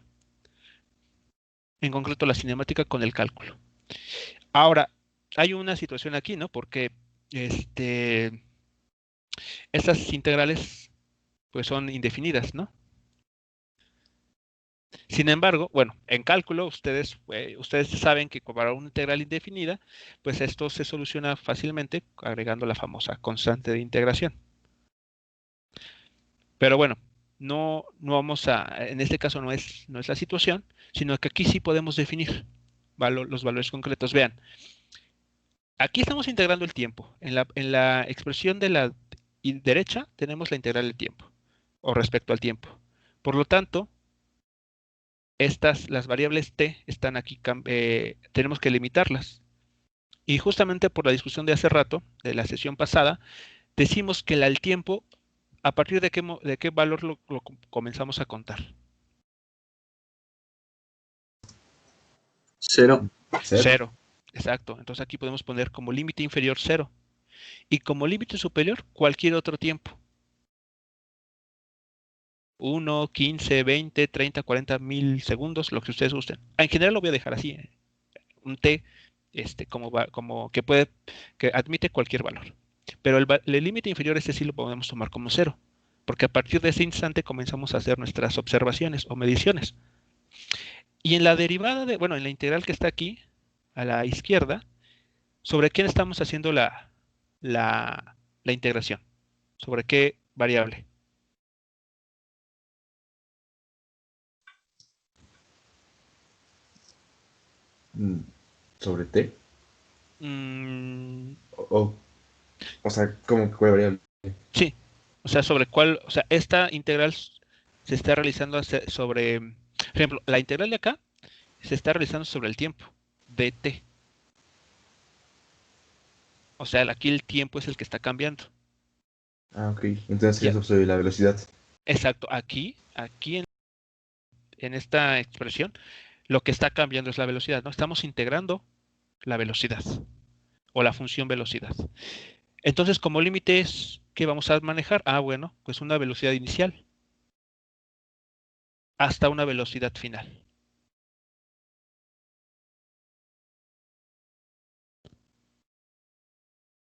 en concreto la cinemática, con el cálculo. Ahora, hay una situación aquí, ¿no? Porque estas integrales pues son indefinidas, ¿no? Sin embargo, bueno, en cálculo ustedes saben que para una integral indefinida, pues esto se soluciona fácilmente agregando la famosa constante de integración. Pero bueno, no vamos en este caso no es la situación, sino que aquí sí podemos definir los valores concretos. Vean, aquí estamos integrando el tiempo. En la expresión de la derecha tenemos la integral del tiempo, o respecto al tiempo. Por lo tanto, las variables t están aquí, tenemos que limitarlas. Y justamente por la discusión de hace rato, de la sesión pasada, decimos que el tiempo, ¿a partir de qué valor lo comenzamos a contar? 0. 0. Exacto. Entonces aquí podemos poner como límite inferior 0. Y como límite superior, cualquier otro tiempo. 1, 15, 20, 30, 40 milisegundos, lo que ustedes gusten. En general lo voy a dejar así. Un t como que admite cualquier valor. Pero el límite inferior sí lo podemos tomar como 0. Porque a partir de ese instante comenzamos a hacer nuestras observaciones o mediciones. Y en la derivada en la integral que está aquí, a la izquierda, ¿sobre quién estamos haciendo la integración? ¿Sobre qué variable? ¿Sobre t? Mm, O sea, ¿cómo que cuál variable? sí, o sea, sobre cuál, o sea, esta integral se está realizando sobre, por ejemplo, la integral de acá se está realizando sobre el tiempo, dt. O sea, aquí el tiempo es el que está cambiando. Ah, ok. Entonces sería sobre la velocidad. Exacto. Aquí en esta expresión, lo que está cambiando es la velocidad, ¿no? Estamos integrando la velocidad o la función velocidad. Entonces, como límites, ¿qué vamos a manejar? Ah, bueno, pues una velocidad inicial hasta una velocidad final.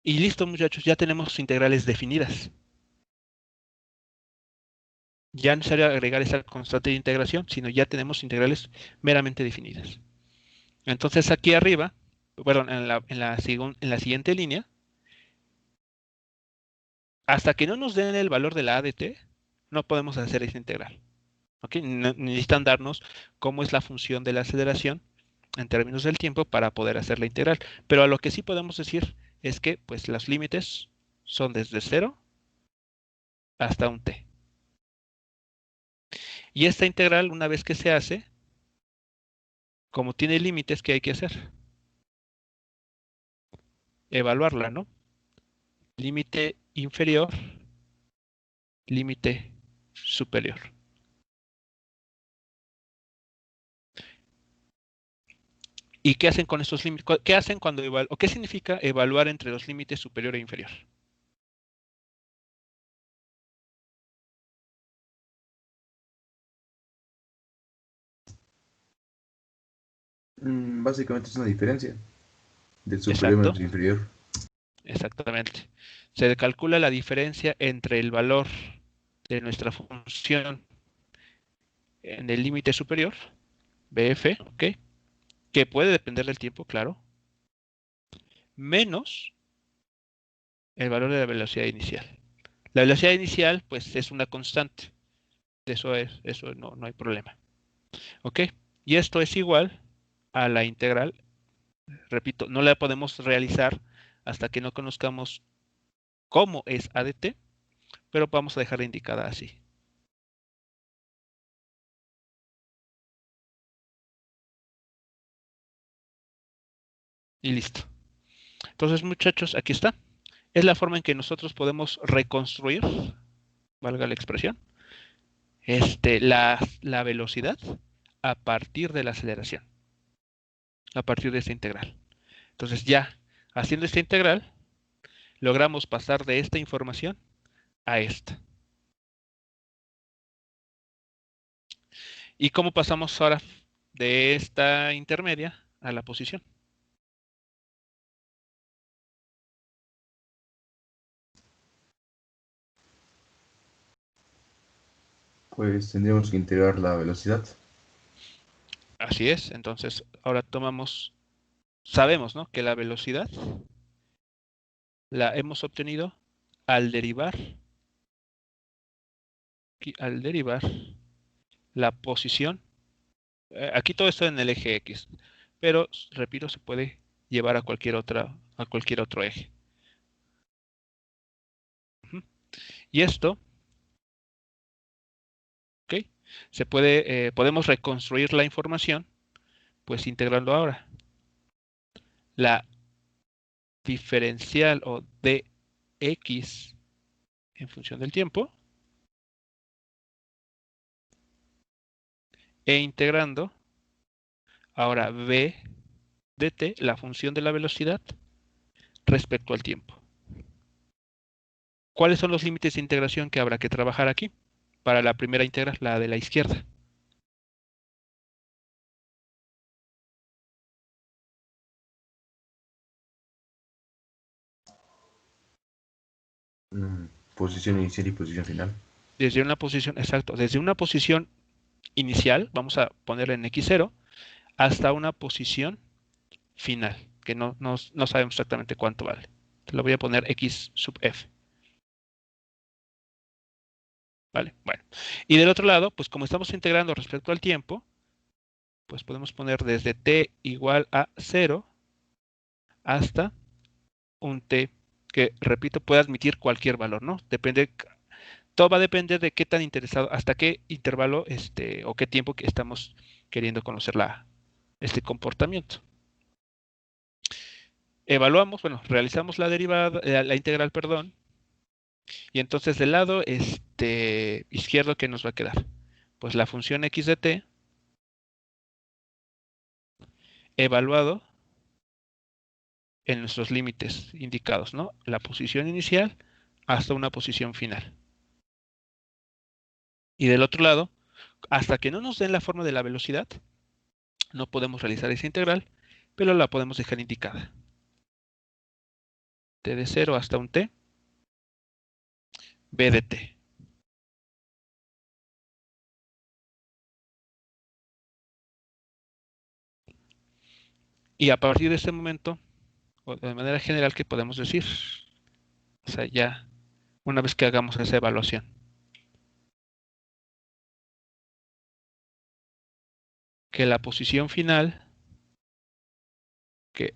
Y listo, muchachos, ya tenemos integrales definidas. Ya no es necesario agregar esa constante de integración, sino ya tenemos integrales meramente definidas. Entonces aquí arriba, perdón, en la siguiente línea, hasta que no nos den el valor de la a de t, no podemos hacer esa integral. ¿Okay? Necesitan darnos cómo es la función de la aceleración en términos del tiempo para poder hacer la integral. Pero a lo que sí podemos decir es que pues, los límites son desde 0 hasta un t. Y esta integral, una vez que se hace, como tiene límites, ¿qué hay que hacer? Evaluarla, ¿no? Límite inferior, límite superior. ¿Y qué hacen con estos límites? ¿Qué hacen cuando evalúan? ¿O qué significa evaluar entre los límites superior e inferior? Básicamente es una diferencia del superior menos inferior. Exactamente. Se calcula la diferencia entre el valor de nuestra función en el límite superior, BF, ¿ok? Que puede depender del tiempo, claro, menos el valor de la velocidad inicial. La velocidad inicial, pues, es una constante. Eso no hay problema. ¿Ok? Y esto es igual a la integral. Repito, no la podemos realizar hasta que no conozcamos cómo es a de t, pero vamos a dejarla indicada así. Y listo. Entonces, muchachos, aquí está. Es la forma en que nosotros podemos reconstruir, valga la expresión, la velocidad a partir de la aceleración, a partir de esta integral. Entonces ya, haciendo esta integral, logramos pasar de esta información a esta. ¿Y cómo pasamos ahora de esta intermedia a la posición? Pues tendríamos que integrar la velocidad. Así es, entonces ahora sabemos, ¿no?, que la velocidad la hemos obtenido al derivar la posición. Aquí todo está en el eje X, pero repito, se puede llevar a cualquier otro eje. Y esto, ¿ok? Podemos reconstruir la información, pues integrando ahora la diferencial o dx en función del tiempo e integrando ahora v dt, la función de la velocidad respecto al tiempo. ¿Cuáles son los límites de integración que habrá que trabajar aquí? Para la primera integral, la de la izquierda. Posición inicial y posición final. Desde una posición, exacto, desde una posición inicial, vamos a ponerla en x0, hasta una posición final, que no sabemos exactamente cuánto vale. Lo voy a poner x sub f. ¿Vale? Bueno. Y del otro lado, pues como estamos integrando respecto al tiempo, pues podemos poner desde t igual a 0 hasta un t que, repito, puede admitir cualquier valor, ¿no? Todo va a depender de qué tan interesado, hasta qué intervalo o qué tiempo que estamos queriendo conocer este comportamiento. Evaluamos, bueno, realizamos la derivada, la integral, perdón, y entonces del lado izquierdo, ¿qué nos va a quedar? Pues la función x de t evaluado en nuestros límites indicados, ¿no? La posición inicial hasta una posición final. Y del otro lado, hasta que no nos den la forma de la velocidad, no podemos realizar esa integral, pero la podemos dejar indicada. t de 0 hasta un t, b de t. Y a partir de este momento, o de manera general, ¿qué podemos decir? O sea, ya una vez que hagamos esa evaluación. Que la posición final, que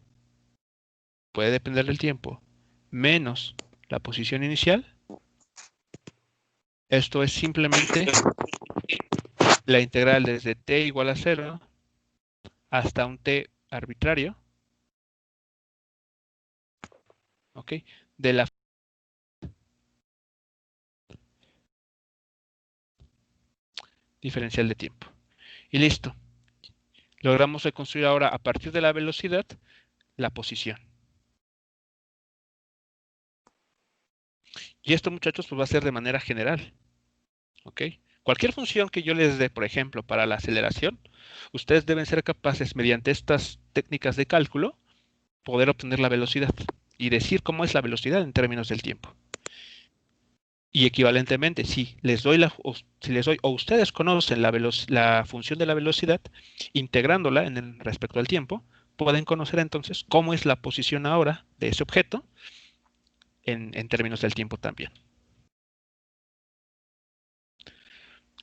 puede depender del tiempo, menos la posición inicial, esto es simplemente la integral desde t igual a 0 hasta un t arbitrario, ¿ok? De la diferencial de tiempo. Y listo. Logramos reconstruir ahora, a partir de la velocidad, la posición. Y esto, muchachos, pues va a ser de manera general. ¿Ok? Cualquier función que yo les dé, por ejemplo, para la aceleración, ustedes deben ser capaces, mediante estas técnicas de cálculo, poder obtener la velocidad y decir cómo es la velocidad en términos del tiempo. Y equivalentemente, si les doy o ustedes conocen la función de la velocidad, integrándola respecto al tiempo, pueden conocer entonces cómo es la posición ahora de ese objeto en términos del tiempo también.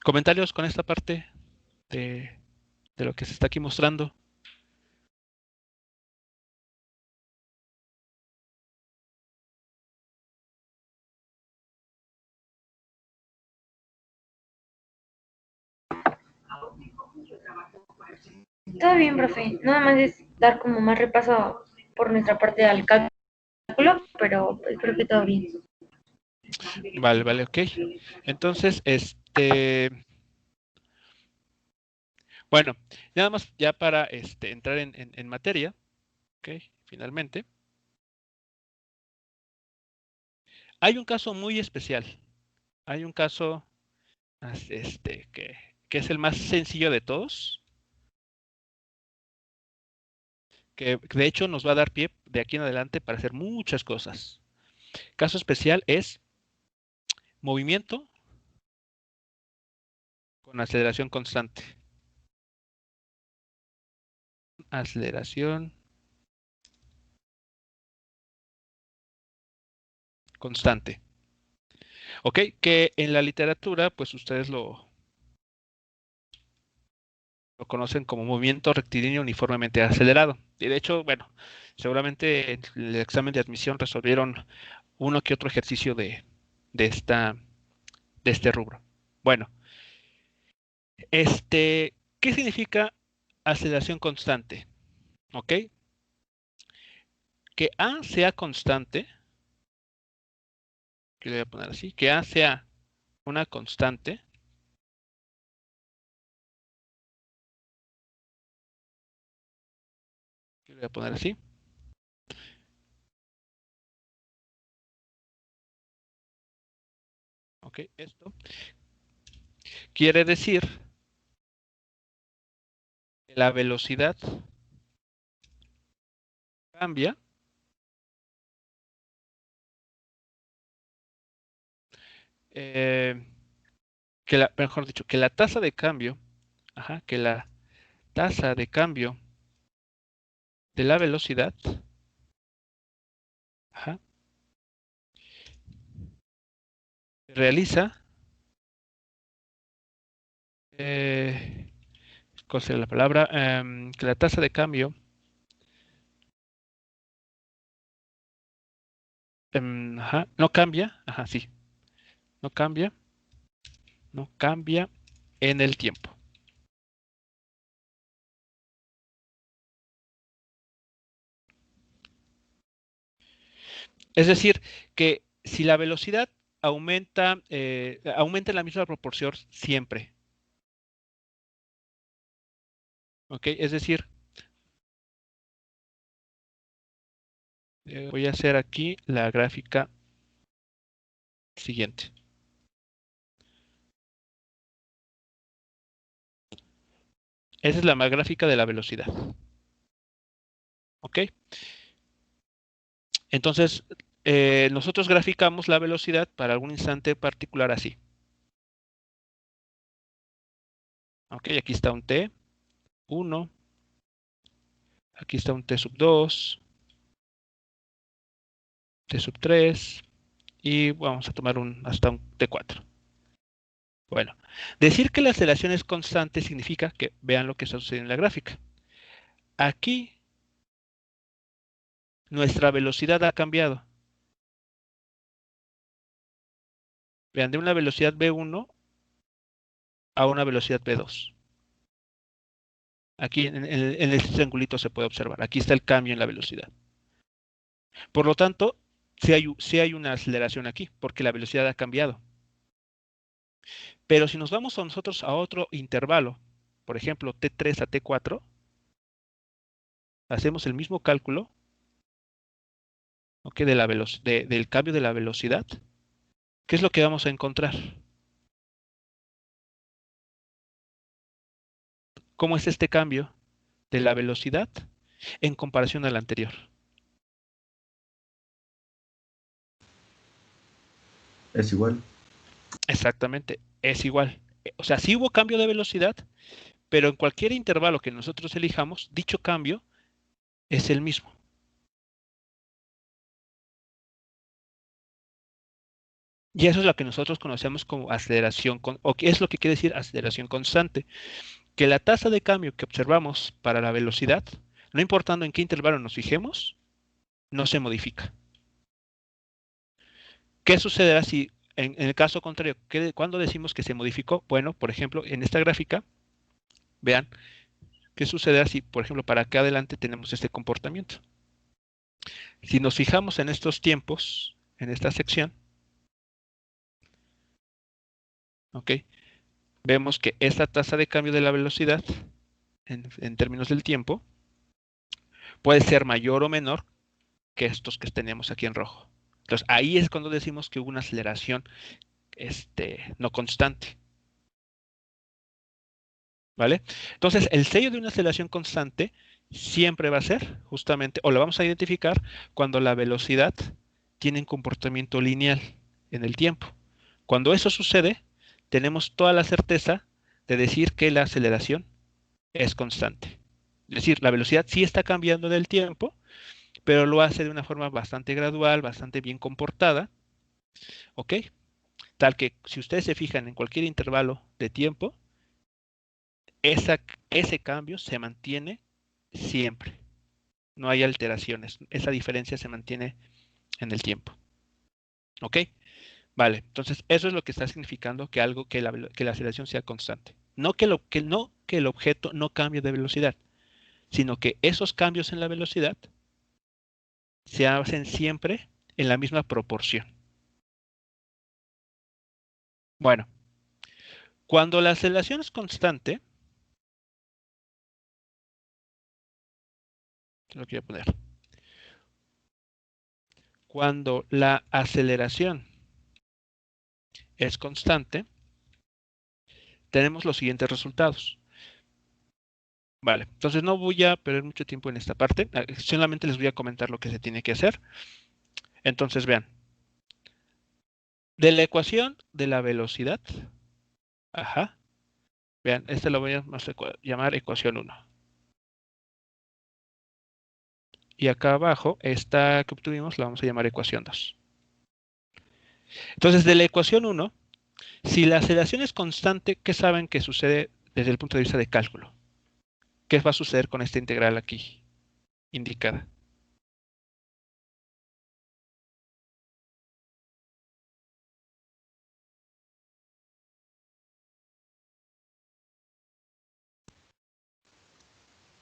¿Comentarios con esta parte de lo que se está aquí mostrando? Todo bien, profe. Nada más es dar como más repaso por nuestra parte al cálculo, pero pues, creo que todo bien. Vale, ok. Entonces, bueno, nada más ya para entrar en materia, ok, finalmente. Hay un caso muy especial. Hay un caso que es el más sencillo de todos, que de hecho nos va a dar pie de aquí en adelante para hacer muchas cosas. Caso especial es movimiento con aceleración constante. Aceleración constante. Ok, que en la literatura, pues ustedes lo conocen como movimiento rectilíneo uniformemente acelerado. Y de hecho, bueno, seguramente en el examen de admisión resolvieron uno que otro ejercicio de este rubro. Bueno, ¿qué significa aceleración constante? ¿Ok? Que A sea constante, que le voy a poner así, que A sea una constante, que le voy a poner así, ok, esto quiere decir que la velocidad cambia mejor dicho, que la tasa de cambio, que la tasa de cambio de la velocidad, se realiza, ¿cuál sería la palabra? Que la tasa de cambio no cambia, sí, no cambia en el tiempo. Es decir, que si la velocidad aumenta en la misma proporción siempre. ¿Ok? Es decir, voy a hacer aquí la gráfica siguiente. Esa es la gráfica de la velocidad. ¿Ok? Entonces, nosotros graficamos la velocidad para algún instante particular así. Ok, aquí está un t, 1. Aquí está un t sub 2, t sub 3 y vamos a tomar hasta un t4. Bueno, decir que la aceleración es constante significa que vean lo que está sucediendo en la gráfica. Aquí nuestra velocidad ha cambiado. Vean, de una velocidad v1 a una velocidad v2. Aquí en este triangulito se puede observar. Aquí está el cambio en la velocidad. Por lo tanto, sí hay una aceleración aquí, porque la velocidad ha cambiado. Pero si nos vamos nosotros a otro intervalo, por ejemplo, t3 a t4, hacemos el mismo cálculo, ¿okay? Del cambio de la velocidad. ¿Qué es lo que vamos a encontrar? ¿Cómo es este cambio de la velocidad en comparación a la anterior? Es igual. Exactamente, es igual. O sea, sí hubo cambio de velocidad, pero en cualquier intervalo que nosotros elijamos, dicho cambio es el mismo. Y eso es lo que nosotros conocemos como aceleración, o qué es lo que quiere decir aceleración constante. Que la tasa de cambio que observamos para la velocidad, no importando en qué intervalo nos fijemos, no se modifica. ¿Qué sucederá si, en el caso contrario, cuando decimos que se modificó? Bueno, por ejemplo, en esta gráfica, vean, ¿qué sucederá si, por ejemplo, para acá adelante tenemos este comportamiento? Si nos fijamos en estos tiempos, en esta sección, ¿ok? Vemos que esta tasa de cambio de la velocidad, en términos del tiempo, puede ser mayor o menor que estos que tenemos aquí en rojo. Entonces, ahí es cuando decimos que hubo una aceleración no constante. ¿Vale? Entonces, el sello de una aceleración constante siempre va a ser justamente, o lo vamos a identificar cuando la velocidad tiene un comportamiento lineal en el tiempo. Cuando eso sucede, tenemos toda la certeza de decir que la aceleración es constante. Es decir, la velocidad sí está cambiando en el tiempo, pero lo hace de una forma bastante gradual, bastante bien comportada. ¿Ok? Tal que si ustedes se fijan en cualquier intervalo de tiempo, ese cambio se mantiene siempre. No hay alteraciones. Esa diferencia se mantiene en el tiempo. ¿Ok? Vale, entonces eso es lo que está significando que la aceleración sea constante. No que el objeto no cambie de velocidad, sino que esos cambios en la velocidad se hacen siempre en la misma proporción. Bueno, cuando la aceleración es constante, lo quiero poner. Cuando la aceleración es constante, tenemos los siguientes resultados. Vale, entonces no voy a perder mucho tiempo en esta parte. Solamente les voy a comentar lo que se tiene que hacer. Entonces vean. De la ecuación de la velocidad, vean, este lo voy a llamar ecuación 1. Y acá abajo, esta que obtuvimos la vamos a llamar ecuación 2. Entonces, de la ecuación 1, si la aceleración es constante, ¿qué saben que sucede desde el punto de vista de cálculo? ¿Qué va a suceder con esta integral aquí indicada?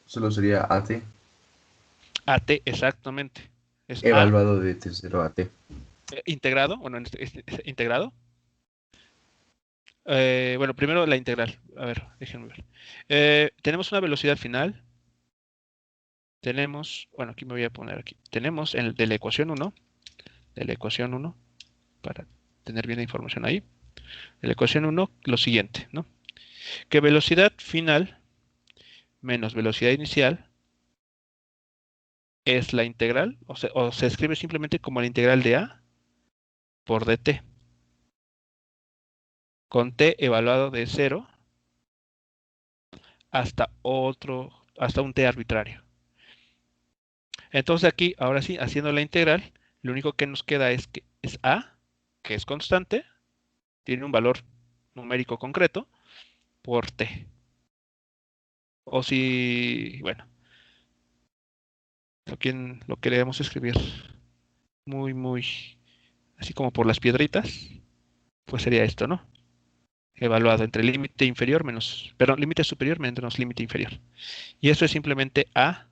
Solo sería AT. AT, exactamente. Es Evaluado de T0 a T. Integrado, bueno, integrado. Bueno, primero la integral. A ver, déjenme ver. Tenemos una velocidad final. Tenemos, bueno, aquí me voy a poner aquí. Tenemos de la ecuación 1, para tener bien la información ahí. De la ecuación 1, lo siguiente, ¿no? Que velocidad final menos velocidad inicial es la integral, o se escribe simplemente como la integral de a por dt, con t evaluado de 0 hasta un t arbitrario. Entonces aquí, ahora sí, haciendo la integral, lo único que nos queda es que es a, que es constante, tiene un valor numérico concreto, por t. O si, bueno, lo queremos escribir muy, así como por las piedritas, pues sería esto, ¿no? Evaluado entre límite inferior menos, perdón, límite superior menos límite inferior. Y eso es simplemente a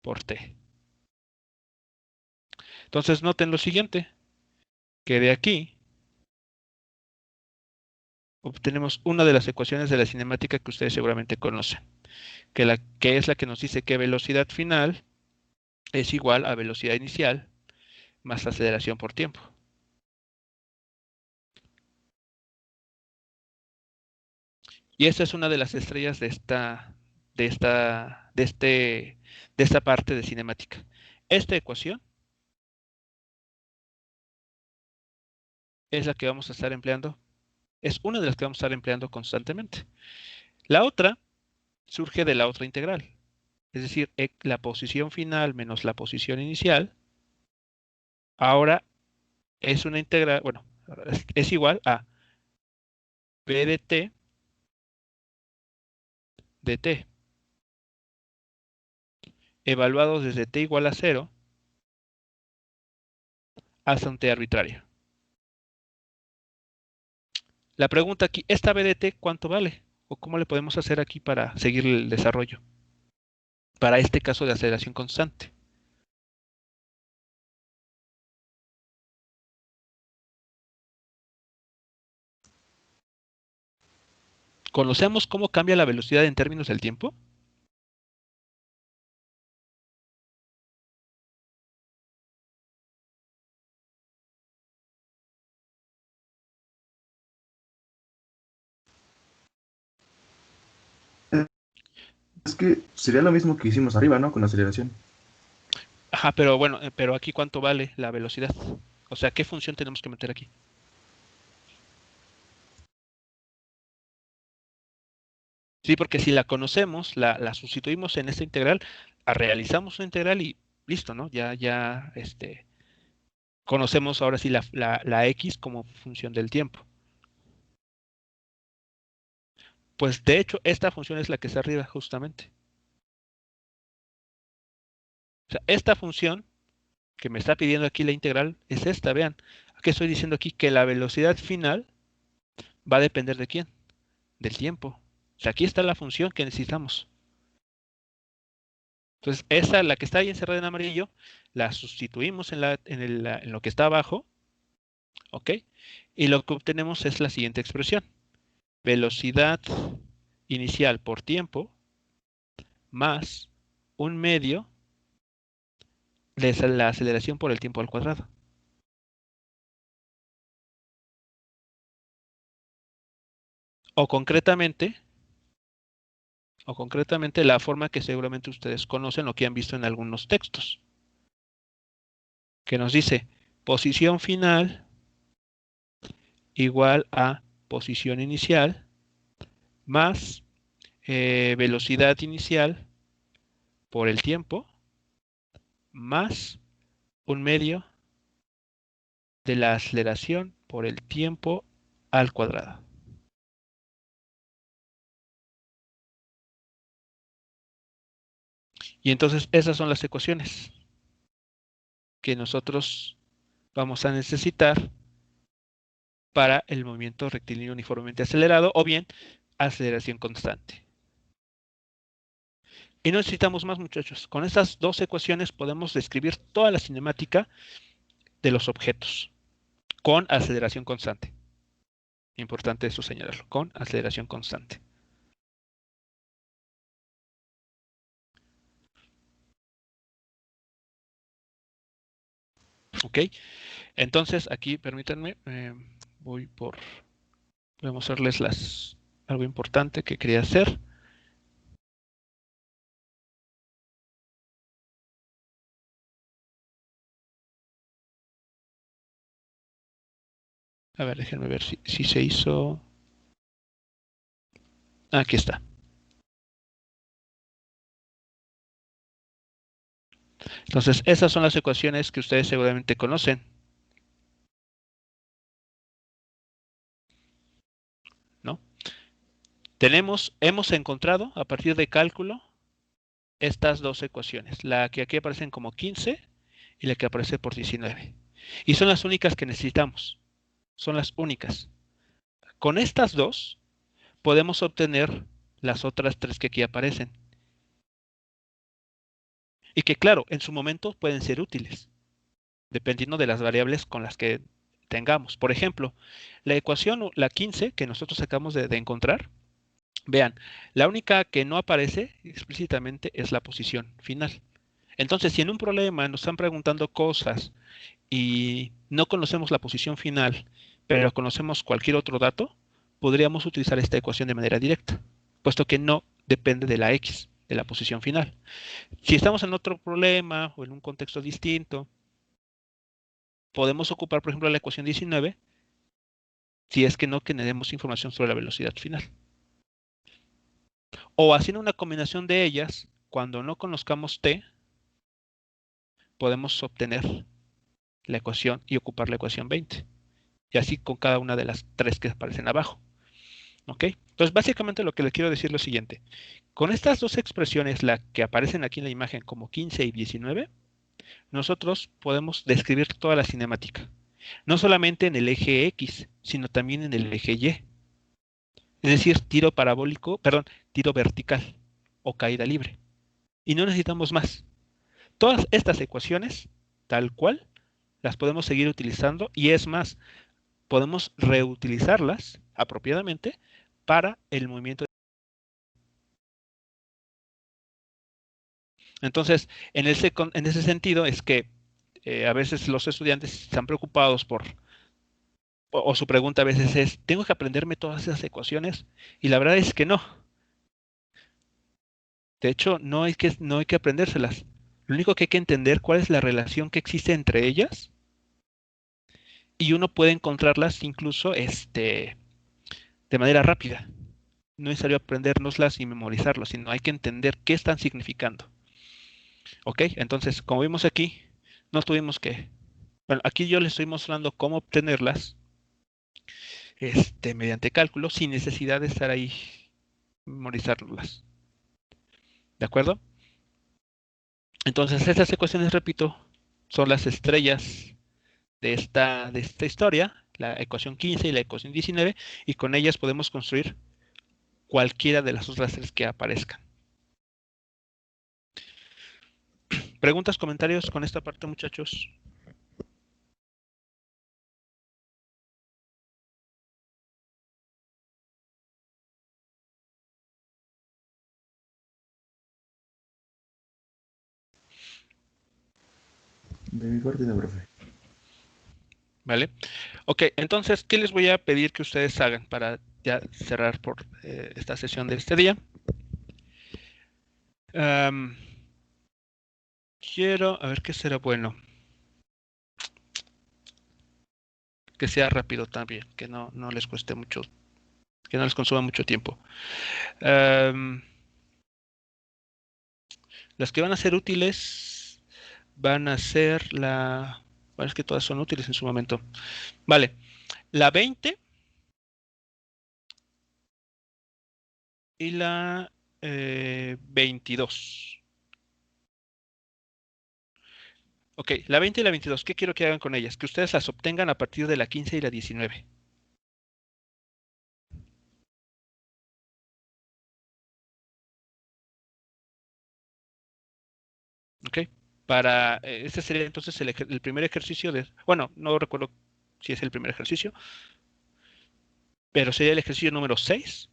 por t. Entonces noten lo siguiente, que de aquí obtenemos una de las ecuaciones de la cinemática que ustedes seguramente conocen, que es la que nos dice que velocidad final es igual a velocidad inicial más aceleración por tiempo. Y esta es una de las estrellas de esta parte de cinemática. Esta ecuación es la que vamos a estar empleando, es una de las que vamos a estar empleando constantemente. La otra surge de la otra integral, es decir, la posición final menos la posición inicial, ahora es una integral, bueno, es igual a b de t de t, evaluado desde t igual a 0 hasta un t arbitrario. La pregunta aquí, ¿esta b de t cuánto vale? ¿O cómo le podemos hacer aquí para seguir el desarrollo? Para este caso de aceleración constante. ¿Conocemos cómo cambia la velocidad en términos del tiempo? Es que sería lo mismo que hicimos arriba, ¿no? Con la aceleración. Ajá, pero bueno, pero aquí ¿cuánto vale la velocidad? O sea, ¿qué función tenemos que meter aquí? Sí, porque si la conocemos, la sustituimos en esta integral, realizamos una integral y listo, ¿no? Ya conocemos ahora sí la x como función del tiempo. Pues de hecho, esta función es la que está arriba justamente. O sea, esta función que me está pidiendo aquí la integral es esta, vean. Aquí estoy diciendo aquí que la velocidad final va a depender ¿de quién? Del tiempo. O sea, aquí está la función que necesitamos. Entonces, esa, la que está ahí encerrada en amarillo, la sustituimos en lo que está abajo, ¿ok? Y lo que obtenemos es la siguiente expresión. Velocidad inicial por tiempo más un medio de la aceleración por el tiempo al cuadrado. O concretamente, la forma que seguramente ustedes conocen o que han visto en algunos textos, que nos dice posición final igual a posición inicial más velocidad inicial por el tiempo más un medio de la aceleración por el tiempo al cuadrado. Y entonces esas son las ecuaciones que nosotros vamos a necesitar para el movimiento rectilíneo uniformemente acelerado o bien aceleración constante. Y no necesitamos más, muchachos. Con estas dos ecuaciones podemos describir toda la cinemática de los objetos con aceleración constante. Importante eso señalarlo, con aceleración constante. Ok, entonces aquí permítanme, voy a mostrarles algo importante que quería hacer. A ver, déjenme ver si se hizo. Aquí está. Entonces, esas son las ecuaciones que ustedes seguramente conocen, ¿no? Hemos encontrado a partir de cálculo estas dos ecuaciones, la que aquí aparecen como 15 y la que aparece por 19. Y son las únicas que necesitamos. Son las únicas. Con estas dos podemos obtener las otras tres que aquí aparecen. Y que claro, en su momento pueden ser útiles, dependiendo de las variables con las que tengamos. Por ejemplo, la ecuación, la 15 que nosotros acabamos de encontrar, vean, la única que no aparece explícitamente es la posición final. Entonces, si en un problema nos están preguntando cosas y no conocemos la posición final, pero conocemos cualquier otro dato, podríamos utilizar esta ecuación de manera directa, puesto que no depende de la X, de la posición final. Si estamos en otro problema o en un contexto distinto, podemos ocupar, por ejemplo, la ecuación 19, si es que no tenemos información sobre la velocidad final. O haciendo una combinación de ellas, cuando no conozcamos t, podemos obtener la ecuación y ocupar la ecuación 20. Y así con cada una de las tres que aparecen abajo. ¿Ok? Entonces, básicamente lo que les quiero decir es lo siguiente. Con estas dos expresiones, las que aparecen aquí en la imagen como 15 y 19, nosotros podemos describir toda la cinemática. No solamente en el eje X, sino también en el eje Y. Es decir, tiro parabólico, perdón, tiro vertical o caída libre. Y no necesitamos más. Todas estas ecuaciones, tal cual, las podemos seguir utilizando y es más, podemos reutilizarlas apropiadamente para el movimiento. Entonces, en ese sentido es que a veces los estudiantes están preocupados o su pregunta a veces es, ¿tengo que aprenderme todas esas ecuaciones? Y la verdad es que no. De hecho, no hay que aprendérselas. Lo único que hay que entender cuál es la relación que existe entre ellas y uno puede encontrarlas incluso de manera rápida. No es necesario aprendérnoslas y memorizarlas, sino hay que entender qué están significando. ¿Ok? Entonces, como vimos aquí, no tuvimos que... Bueno, aquí yo les estoy mostrando cómo obtenerlas mediante cálculo sin necesidad de estar ahí memorizarlas. ¿De acuerdo? Entonces, estas ecuaciones, repito, son las estrellas de esta historia, la ecuación 15 y la ecuación 19, y con ellas podemos construir cualquiera de las otras tres que aparezcan. ¿Preguntas, comentarios con esta parte, muchachos? De mi parte no, profe. ¿Vale? Ok, entonces, ¿qué les voy a pedir que ustedes hagan para ya cerrar por esta sesión de este día? Quiero, a ver qué será bueno. Que sea rápido también, que no les cueste mucho, que no les consuma mucho tiempo. Las que van a ser útiles van a ser bueno, es que todas son útiles en su momento. Vale, la 20 y la 22. Ok, la 20 y la 22, ¿qué quiero que hagan con ellas? Que ustedes las obtengan a partir de la 15 y la 19. Ok, este sería entonces el primer ejercicio de... Bueno, no recuerdo si es el primer ejercicio, pero sería el ejercicio número 6,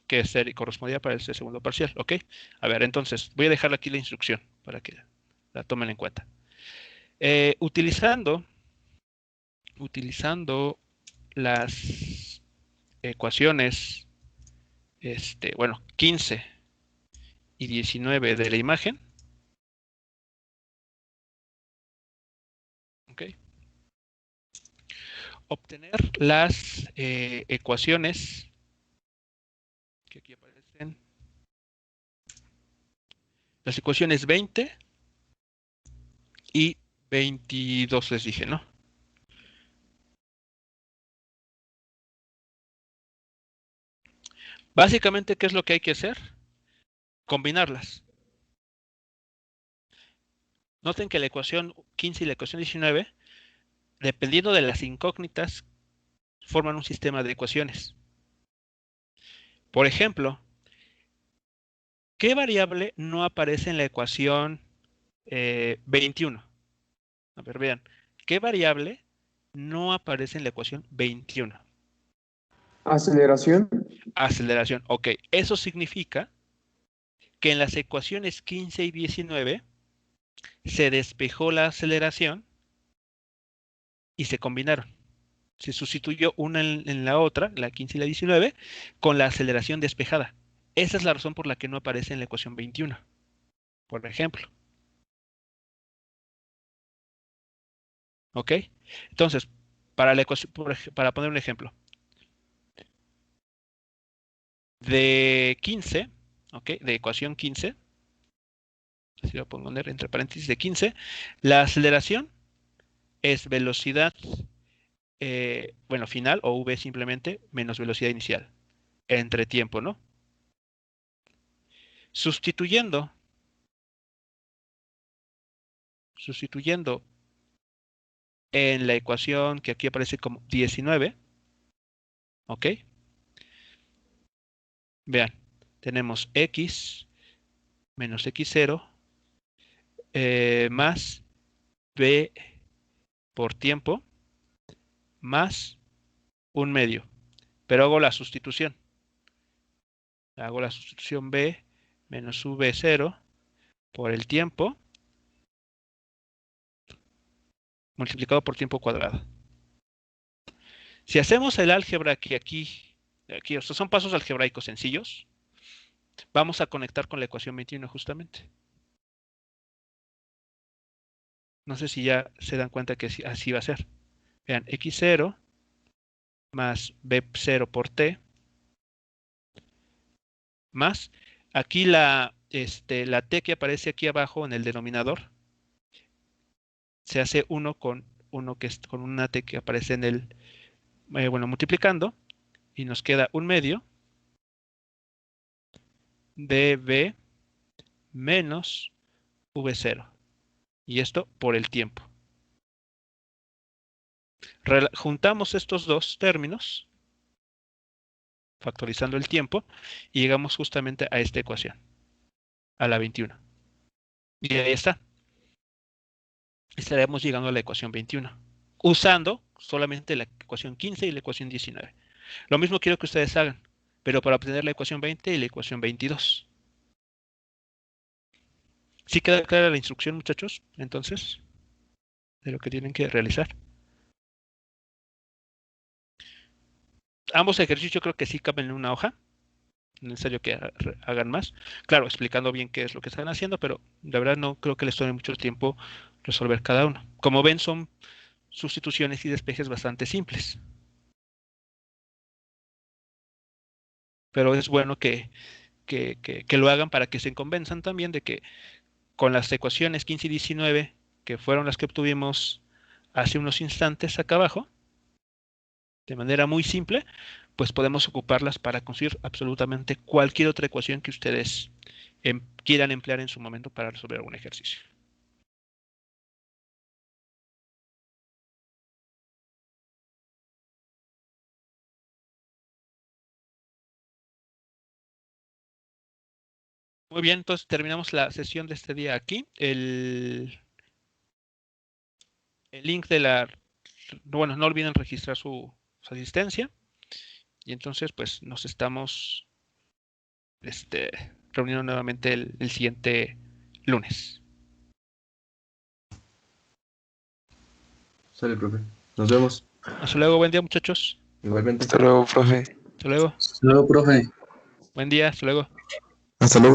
que correspondía para el segundo parcial, ¿ok? A ver, entonces, voy a dejar aquí la instrucción para que la tomen en cuenta. Utilizando las ecuaciones, bueno, 15 y 19 de la imagen, ¿ok? obtener las ecuaciones que aquí aparecen. Las ecuaciones 20 y 22 les dije, ¿no? Básicamente, ¿qué es lo que hay que hacer? Combinarlas. Noten que la ecuación 15 y la ecuación 19, dependiendo de las incógnitas, forman un sistema de ecuaciones. Por ejemplo, ¿qué variable no aparece en la ecuación 21? A ver, vean. ¿Qué variable no aparece en la ecuación 21? Aceleración. Aceleración. Ok, eso significa que en las ecuaciones 15 y 19 se despejó la aceleración y se combinaron. Se sustituyó una en la otra, la 15 y la 19, con la aceleración despejada. Esa es la razón por la que no aparece en la ecuación 21, por ejemplo. ¿Ok? Entonces, para la ecuación, para poner un ejemplo, de 15, ¿ok? De ecuación 15, así lo pongo entre paréntesis, de 15, la aceleración es velocidad, bueno, final, o v simplemente, menos velocidad inicial, entre tiempo, ¿no? Sustituyendo en la ecuación que aquí aparece como 19, ¿ok? Vean, tenemos x menos x0 más b por tiempo más un medio. Pero hago la sustitución. Hago la sustitución b menos v0 por el tiempo multiplicado por tiempo cuadrado. Si hacemos el álgebra que aquí, o sea, son pasos algebraicos sencillos, vamos a conectar con la ecuación 21 justamente. No sé si ya se dan cuenta que así va a ser. Vean, x0 más b0 por t más, aquí la t que aparece aquí abajo en el denominador se hace 1 con una t que aparece en el, bueno, multiplicando, y nos queda un medio de b menos v0. Y esto por el tiempo. Juntamos estos dos términos, factorizando el tiempo, y llegamos justamente a esta ecuación, a la 21. Y ahí está. Estaremos llegando a la ecuación 21, usando solamente la ecuación 15 y la ecuación 19. Lo mismo quiero que ustedes hagan, pero para obtener la ecuación 20 y la ecuación 22. ¿Sí queda clara la instrucción, muchachos? Entonces, de lo que tienen que realizar. Ambos ejercicios creo que sí caben en una hoja. No es necesario que hagan más. Claro, explicando bien qué es lo que están haciendo, pero la verdad no creo que les tome mucho tiempo resolver cada uno. Como ven, son sustituciones y despejes bastante simples. Pero es bueno que lo hagan para que se convenzan también de que con las ecuaciones 15 y 19, que fueron las que obtuvimos hace unos instantes acá abajo, de manera muy simple, pues podemos ocuparlas para conseguir absolutamente cualquier otra ecuación que ustedes quieran emplear en su momento para resolver algún ejercicio. Muy bien, entonces terminamos la sesión de este día aquí. El link de la... Bueno, no olviden registrar su asistencia. Y entonces, pues, nos estamos reuniendo nuevamente el siguiente lunes. Sale, profe. Nos vemos. Hasta luego, buen día, muchachos. Igualmente. Hasta luego, profe. Hasta luego. Hasta luego, profe. Buen día, hasta luego. Hasta luego.